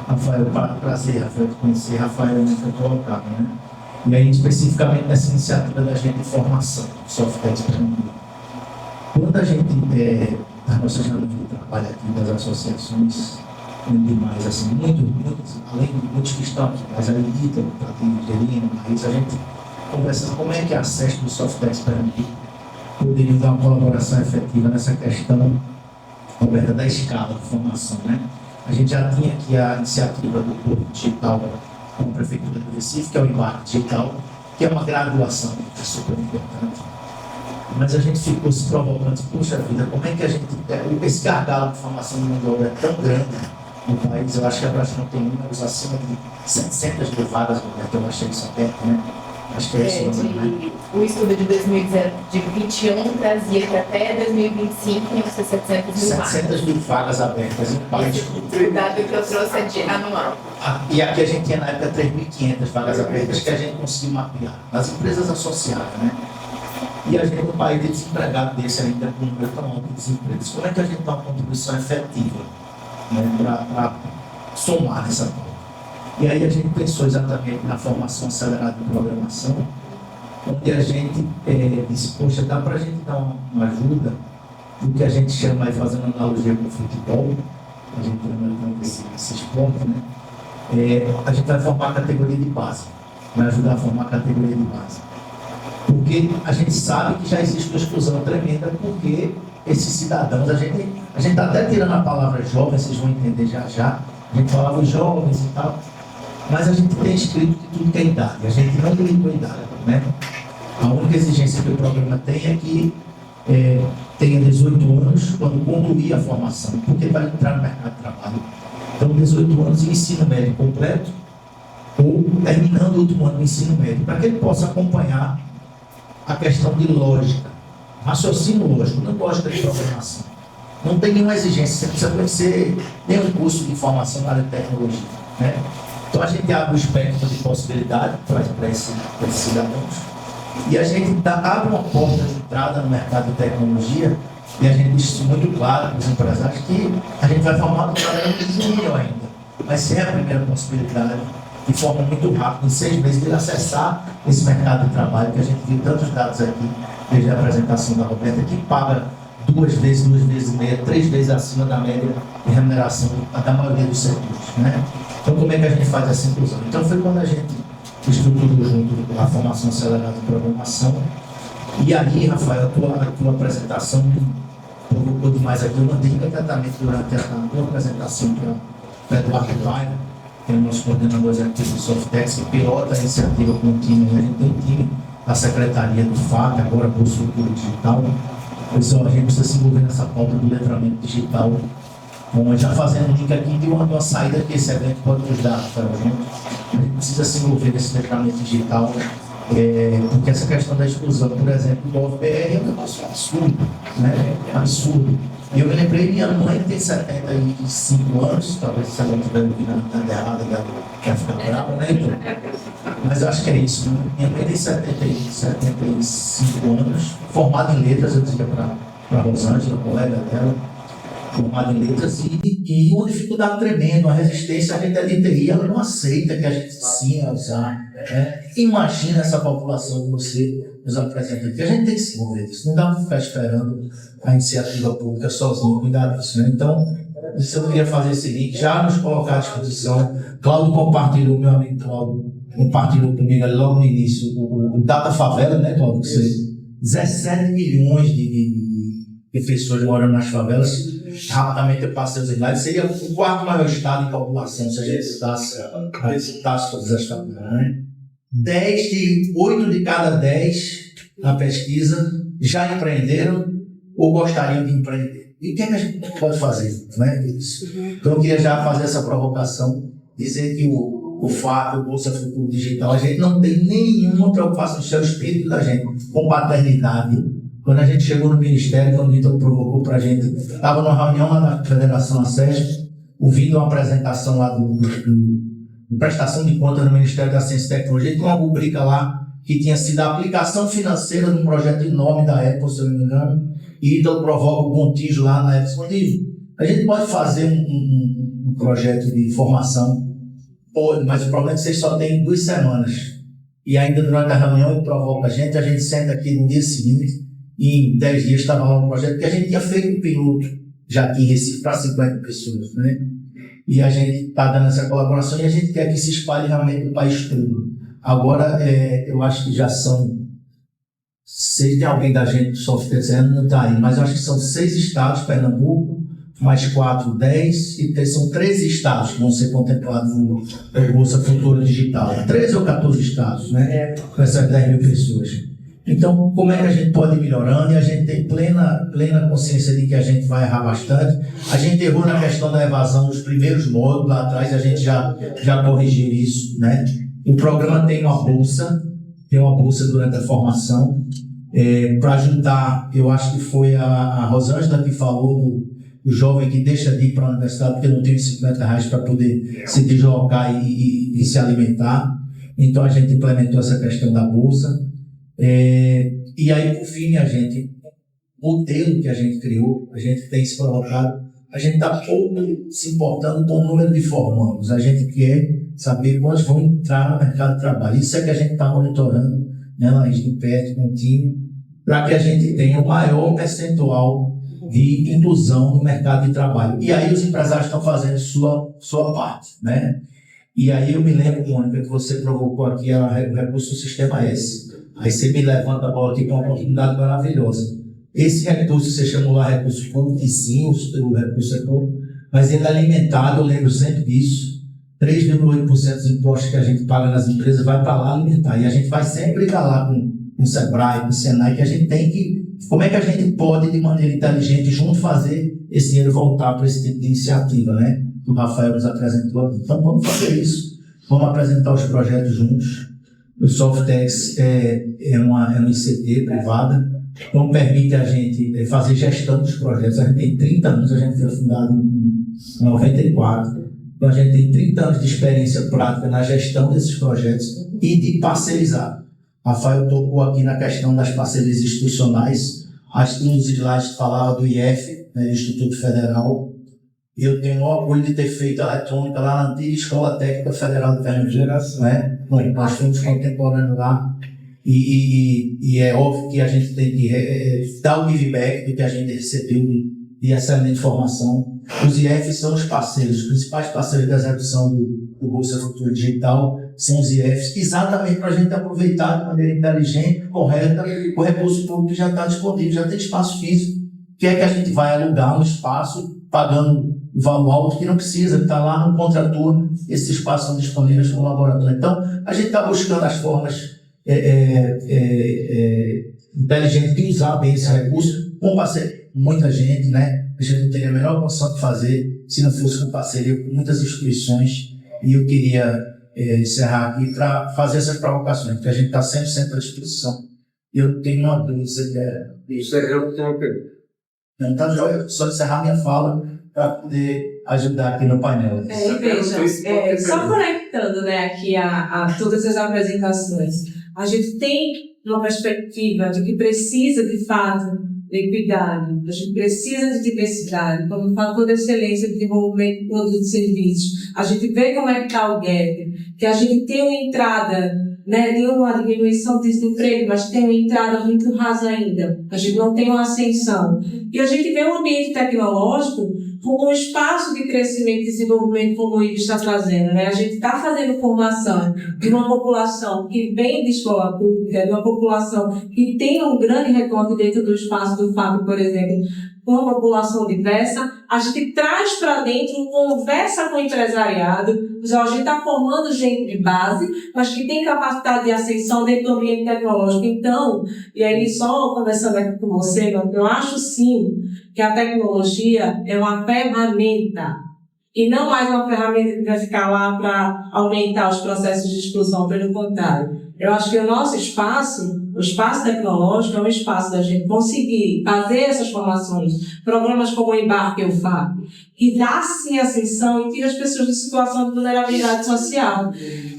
Rafael, prazer, Rafael, de conhecer. Rafael foi colocado, né? E aí, especificamente nessa iniciativa da gente de formação, software Pernambuco. Quando a gente, das nossas jornadas de trabalho aqui, das associações, demais, assim, além de muitos que estão aqui, mas a Edita, o Tadinho, Gerino, Marisa, a gente conversando como é que a acesso do software Pernambuco poderia dar uma colaboração efetiva nessa questão, Roberta, da escala de formação, né? A gente já tinha aqui a iniciativa do Porto Digital com a Prefeitura do Recife, que é o Embarque Digital, que é uma graduação, que é super importante. Mas a gente ficou se provocando, puxa vida, como é que a gente... Esse gargalo de formação de mão de obra é tão grande no país, eu acho que a Brasil tem números acima de 700 mil vagas, eu achei isso aberto, né? Acho que é isso, né? O estudo de 2021 trazia que até 2025 iam ser 700 mil vagas. 700 mil vagas abertas em país. O dado que eu trouxe é de anual. E aqui a gente tinha na época 3.500 vagas abertas que a gente conseguiu mapear nas empresas associadas, né? E a gente, no país de desempregado desse ainda com um número tão alto de desemprego, como é que a gente dá uma contribuição efetiva, né, para somar nessa prova? E aí a gente pensou exatamente na formação acelerada de programação, onde a gente disse, poxa, dá para a gente dar uma ajuda do que a gente chama, aí fazendo analogia com o futebol, a gente tem esses pontos, né? A gente vai formar a categoria de base, vai ajudar a formar a categoria de base. Porque a gente sabe que já existe uma exclusão tremenda, porque esses cidadãos, a gente está até tirando a palavra jovem, vocês vão entender já, a gente falava os jovens e tal, mas a gente tem escrito que tudo que é idade, a gente não limitou a idade, né? A única exigência que o programa tem é que tenha 18 anos quando concluir a formação, porque vai entrar no mercado de trabalho. Então, 18 anos de ensino médio completo, ou terminando o último ano do ensino médio, para que ele possa acompanhar a questão de lógica, raciocínio lógico, não lógica de programação. Não tem nenhuma exigência, você precisa conhecer nenhum curso de formação na área de tecnologia, né? Então a gente abre o espectro de possibilidade para esses cidadãos e a gente abre uma porta de entrada no mercado de tecnologia e a gente diz muito claro para os empresários que a gente vai formar um trabalho júnior ainda, mas sem a primeira possibilidade, de forma muito rápida, em 6 meses, de ele acessar esse mercado de trabalho, que a gente viu tantos dados aqui, desde a apresentação da Roberta, que paga 2 vezes e meia, 3 vezes acima da média de remuneração da maioria dos setores, né? Então, como é que a gente faz essa inclusão? Então, foi quando a gente estruturou junto a formação acelerada de programação. E aí, Rafael, a tua apresentação provocou demais aqui. Eu mandei imediatamente durante a tua apresentação para Eduardo Vaira, que é o nosso coordenador executivo do Softex, que pilota a iniciativa com o time. A gente tem um time da Secretaria do FAC, agora por Estrutura Digital. Pessoal, a gente precisa se envolver nessa pauta do letramento digital. Bom, já fazendo um link aqui de uma saída que esse evento pode nos dar, Rafael. A gente precisa se envolver nesse letramento digital, porque essa questão da exclusão, por exemplo, do OFBR é um negócio absurdo, né? Absurdo. E eu me lembrei, minha mãe tem 75 anos, talvez se ela estiver ouvindo nada errado, ela quer ficar brava, né? Então, mas eu acho que é isso. Minha mãe tem 75 anos, formada em letras, eu dizia para a Rosângela, colega dela, formada em letras, e uma dificuldade tremenda, uma resistência. A gente é de TI, ela não aceita que a gente ensine a usar. Né? Imagina essa população que você nos apresenta aqui. A gente tem que se envolver nisso, não dá para ficar esperando a iniciativa pública sozinho cuidar disso. Né? Então, eu queria fazer esse link, já nos colocar à disposição. Cláudio compartilhou, meu amigo Cláudio, compartilhou comigo ali logo no início o Data Favela, né, Cláudio? 17 milhões de pessoas morando nas favelas. Rapidamente eu passei os slides. Seria o 4º maior estado em população se a gente citasse todas as favelas. Né? 8 de cada 10 na pesquisa já empreenderam ou gostariam de empreender. E o que é que a gente pode fazer? Né, isso? Então eu queria já fazer essa provocação, dizer que o FAP, o Bolsa Futuro Digital, a gente não tem nenhuma preocupação, isso é o espírito da gente, com paternidade. Quando a gente chegou no Ministério, quando o Vitor provocou para a gente, estava numa reunião lá da Federação ACES, ouvindo uma apresentação lá de prestação de contas no Ministério da Ciência e Tecnologia, tinha uma rubrica lá que tinha sido a aplicação financeira de um projeto enorme da Apple, se eu não me engano, e então provoca o Contígio lá na Apple. A gente pode fazer um projeto de formação, pode, mas o problema é que vocês só têm 2 semanas. E ainda durante a reunião ele provoca a gente senta aqui no dia seguinte, e em 10 dias estava lá um projeto que a gente tinha feito um piloto, já aqui em Recife, para 50 pessoas, né? E a gente está dando essa colaboração e a gente quer que se espalhe realmente o país todo. Agora, eu acho que já são 6, tem alguém da gente do software não está aí, mas eu acho que são 6 estados, Pernambuco, mais 4, 10, e são 13 estados que vão ser contemplados no Bolsa Futuro Digital. 13 ou 14 estados, né? Com essas 10 mil pessoas. Então, como é que a gente pode ir melhorando? E a gente tem plena consciência de que a gente vai errar bastante. A gente errou na questão da evasão nos primeiros módulos, lá atrás a gente já corrigiu isso, né? O programa tem uma bolsa durante a formação, para ajudar. Eu acho que foi a Rosângela que falou do jovem que deixa de ir para a universidade porque não tem R$50 para poder se deslocar e se alimentar. Então, a gente implementou essa questão da bolsa. E aí, por fim, o modelo que a gente criou, a gente tem se provocado, a gente está pouco se importando com o número de formandos. A gente quer saber quantos vão entrar no mercado de trabalho. Isso é que a gente está monitorando né, Laís, de perto com o time, para que a gente tenha o maior percentual de inclusão no mercado de trabalho. E aí os empresários estão fazendo sua parte, né? E aí eu me lembro, Mônica, que você provocou aqui o recurso do Sistema S. Aí você me levanta a bola aqui com uma oportunidade maravilhosa. Esse recurso, você chamou lá recurso público, e sim, o recurso é público, mas ele é alimentado, eu lembro sempre disso, 3,8% dos impostos que a gente paga nas empresas vai para lá alimentar. E a gente vai sempre brigar lá com o Sebrae, com o Senai, que a gente tem que... Como é que a gente pode, de maneira inteligente, junto fazer esse dinheiro voltar para esse tipo de iniciativa, né? Que o Rafael nos apresentou aqui. Então vamos fazer isso. Vamos apresentar os projetos juntos. O Softex é uma ICT privada, então permite a gente fazer gestão dos projetos. A gente tem 30 anos, a gente foi fundado em 94. Então a gente tem 30 anos de experiência prática na gestão desses projetos e de parcerizar. Rafael tocou aqui na questão das parcerias institucionais. As slides falavam do IF, né, Instituto Federal. Eu tenho o orgulho de ter feito a eletrônica lá na antiga Escola Técnica Federal de Pernambuco, né? Nós fomos contemporâneos lá. E é óbvio que a gente tem que dar o feedback do que a gente recebeu de excelente formação. Os IFs são os parceiros, os principais parceiros da execução do Bolsa Futuro Digital são os IFs, exatamente para a gente aproveitar de maneira inteligente, correta, o recurso público já está disponível, já tem espaço físico. O que é que a gente vai alugar um espaço pagando valor alto que não precisa, que está lá no contrator, esses espaços são disponíveis para o laboratório. Então, a gente está buscando as formas inteligentes de usar bem esse recurso, com parceria, muita gente, né? A gente não teria a menor condição de fazer se não fosse com parceria com muitas instituições, e eu queria encerrar aqui para fazer essas provocações, porque a gente está sempre à disposição. Eu tenho uma dúvida, Isso eu tenho uma pergunta. não está jóia, só encerrar minha fala para poder ajudar aqui no painel. Veja, só conectando, né, aqui a todas as apresentações, a gente tem uma perspectiva de que precisa, de fato, de equidade, a gente precisa de diversidade, como fator de excelência de desenvolvimento de produtos e serviços. A gente vê como é que está o gap, que a gente tem uma entrada, né, de uma diminuição de desemprego, mas tem uma entrada muito rasa ainda. A gente não tem uma ascensão. E a gente vê um ambiente tecnológico como um espaço de crescimento e desenvolvimento, como o Ivo está trazendo, né? A gente está fazendo formação de uma população que vem de escola pública, de uma população que tem um grande recorte dentro do espaço do FAP, por exemplo, uma população diversa. A gente traz para dentro, conversa com o empresariado, a gente está formando gente de base, mas que tem capacidade de ascensão dentro do ambiente tecnológico. Então, e aí só conversando aqui com você, eu acho sim que a tecnologia é uma ferramenta e não mais uma ferramenta que vai ficar lá para aumentar os processos de exclusão, pelo contrário. Eu acho que o nosso espaço, o espaço tecnológico, é um espaço da gente conseguir fazer essas formações, programas como o Embarque e o FAP, e dar sim ascensão e tira as pessoas de situação de vulnerabilidade social.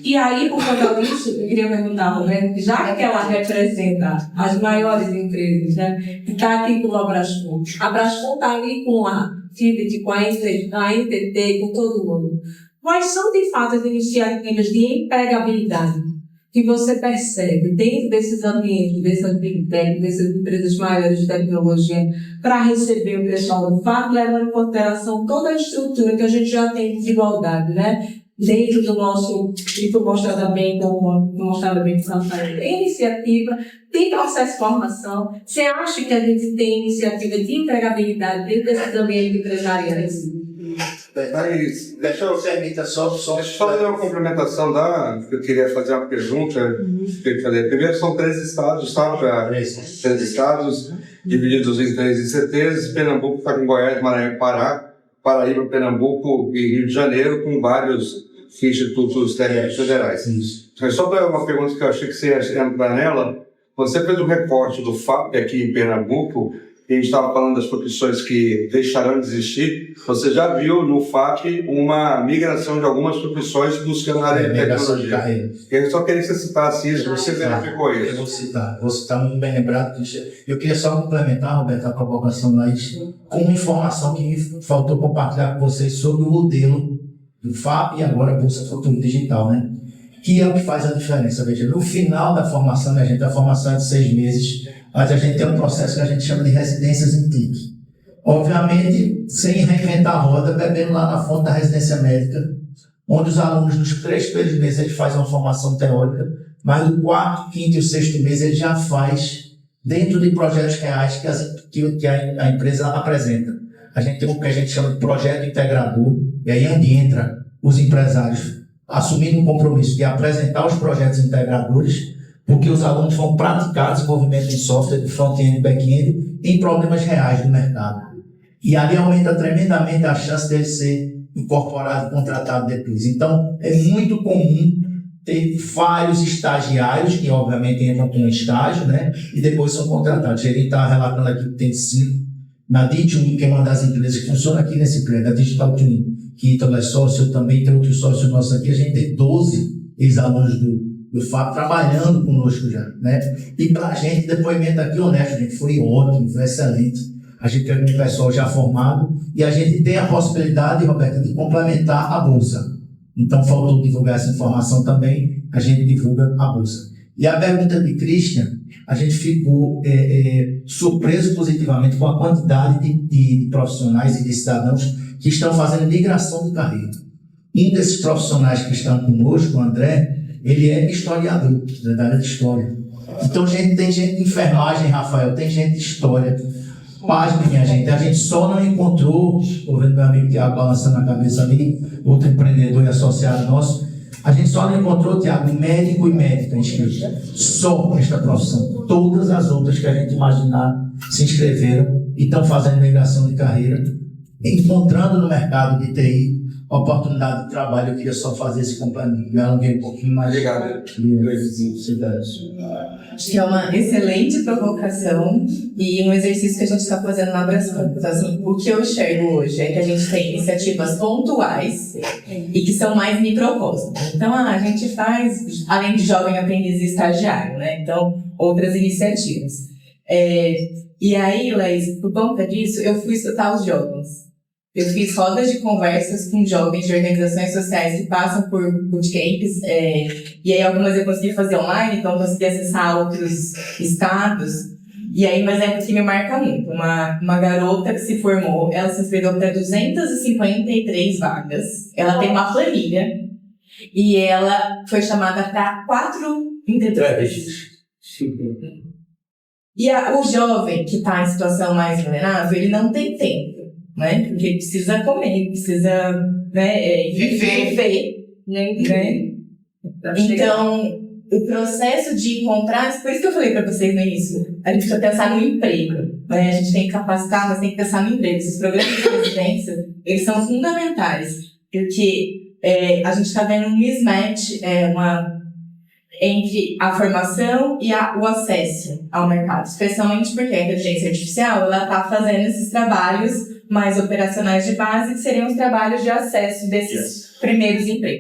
E aí, por conta disso, eu queria perguntar, Roberto, já que ela representa as maiores empresas, né, que está aqui com a Brascom está ali com a FIBIT, com a NTT, com todo mundo. Quais são, de fato, as iniciativas de empregabilidade que você percebe dentro desses ambientes, dessas big tech, dessas empresas maiores de tecnologia, para receber o pessoal do FAP, levando em consideração toda a estrutura que a gente já tem de desigualdade, né? Dentro do nosso, e foi mostrado bem com Rafael, tem iniciativa, tem processo de formação. Você acha que a gente tem iniciativa de empregabilidade dentro desses ambientes empresariais? Deixa eu só fazer uma complementação que eu queria fazer uma pergunta. Primeiro, são 3 estados, tá? 3 estados divididos em 3 ICTs. Pernambuco está com Goiás, Maranhão e Pará. Paraíba, Pernambuco e Rio de Janeiro, com vários institutos técnicos federais. Só para uma pergunta que eu achei que você ia entrar nela. Você fez um recorte do FAP aqui em Pernambuco, e a gente estava falando das profissões que deixarão de existir. Você já viu no FAP uma migração de algumas profissões buscando a área de tecnologia? Eu só queria que você citasse isso, você verificou isso. Eu vou citar muito bem lembrado. Eu queria só complementar, Roberto, a provocação lá, com uma informação que me faltou compartilhar com vocês sobre o modelo do FAP e agora a Bolsa Futuro Digital, né? que é o que faz a diferença. Veja, no final da formação, né, a formação é de 6 meses, mas a gente tem um processo que a gente chama de residências em TIC. Obviamente, sem reinventar a roda, bebendo lá na fonte da residência médica, onde os alunos, nos 3 primeiros meses, eles fazem uma formação teórica, mas no 4º, 5º e 6º mês, ele já faz dentro de projetos reais que a empresa apresenta. A gente tem o que a gente chama de projeto integrador, e aí é onde entra os empresários assumindo um compromisso de apresentar os projetos integradores, porque os alunos vão praticar desenvolvimento de software de front-end e back-end em problemas reais do mercado. E ali aumenta tremendamente a chance dele ser incorporado e contratado depois. Então, é muito comum ter vários estagiários que, obviamente, entram com um estágio, né? E depois são contratados. Ele está relatando aqui que tem 5. Na D2, que é uma das empresas que funciona aqui nesse prédio, a Digital Twin, que Ítalo é sócio, também tem outros sócios nossos aqui, a gente tem 12 ex-alunos do FAP trabalhando conosco já, né? E para a gente, depoimento aqui honesto, gente, foi ótimo, foi excelente. A gente tem um pessoal já formado e a gente tem a possibilidade, Roberto, de complementar a bolsa. Então, faltou divulgar essa informação também, a gente divulga a bolsa. E a pergunta de Christian, a gente ficou surpreso positivamente com a quantidade de profissionais e de cidadãos que estão fazendo migração de carreira. Um desses profissionais que estão conosco, o André, ele é historiador, da área de história. Então, tem gente de enfermagem, Rafael, tem gente de história. Pasme, minha gente, a gente só não encontrou, estou vendo meu amigo Tiago balançando a cabeça ali, outro empreendedor e associado nosso, a gente só não encontrou, Tiago, médico e médica inscrito. Só esta profissão. Todas as outras que a gente imaginar se inscreveram e estão fazendo migração de carreira, encontrando no mercado de TI oportunidade de trabalho. Eu queria só fazer esse complemento. Eu alonguei um pouquinho mais. Obrigado. Acho que é uma excelente provocação e um exercício que a gente está fazendo na Brascamp. Assim, o que eu enxergo hoje é que a gente tem iniciativas pontuais e que são mais microcosmos. Então, a gente faz, além de jovem aprendiz e estagiário, né? Então, outras iniciativas. E aí, Leis, por conta disso, eu fui escutar os jovens. Eu fiz rodas de conversas com jovens de organizações sociais que passam por bootcamps, e aí algumas eu consegui fazer online, então eu consegui acessar outros estados. E aí, mas é que me marca muito. Uma garota que se formou, ela se inscreveu para 253 vagas. Ela tem uma planilha e ela foi chamada para 4 entrevistas. E o jovem que está em situação mais vulnerável, ele não tem tempo, né? Porque ele precisa comer, precisa, né, viver, né? Então, o processo de encontrar, por isso que eu falei para vocês no início, a gente precisa pensar no emprego, né? A gente tem que capacitar, mas tem que pensar no emprego. Esses programas de residência, eles são fundamentais, porque a gente está vendo um mismatch, entre a formação e o acesso ao mercado, especialmente porque a inteligência artificial ela está fazendo esses trabalhos mais operacionais de base, que seriam os trabalhos de acesso desses primeiros empregos.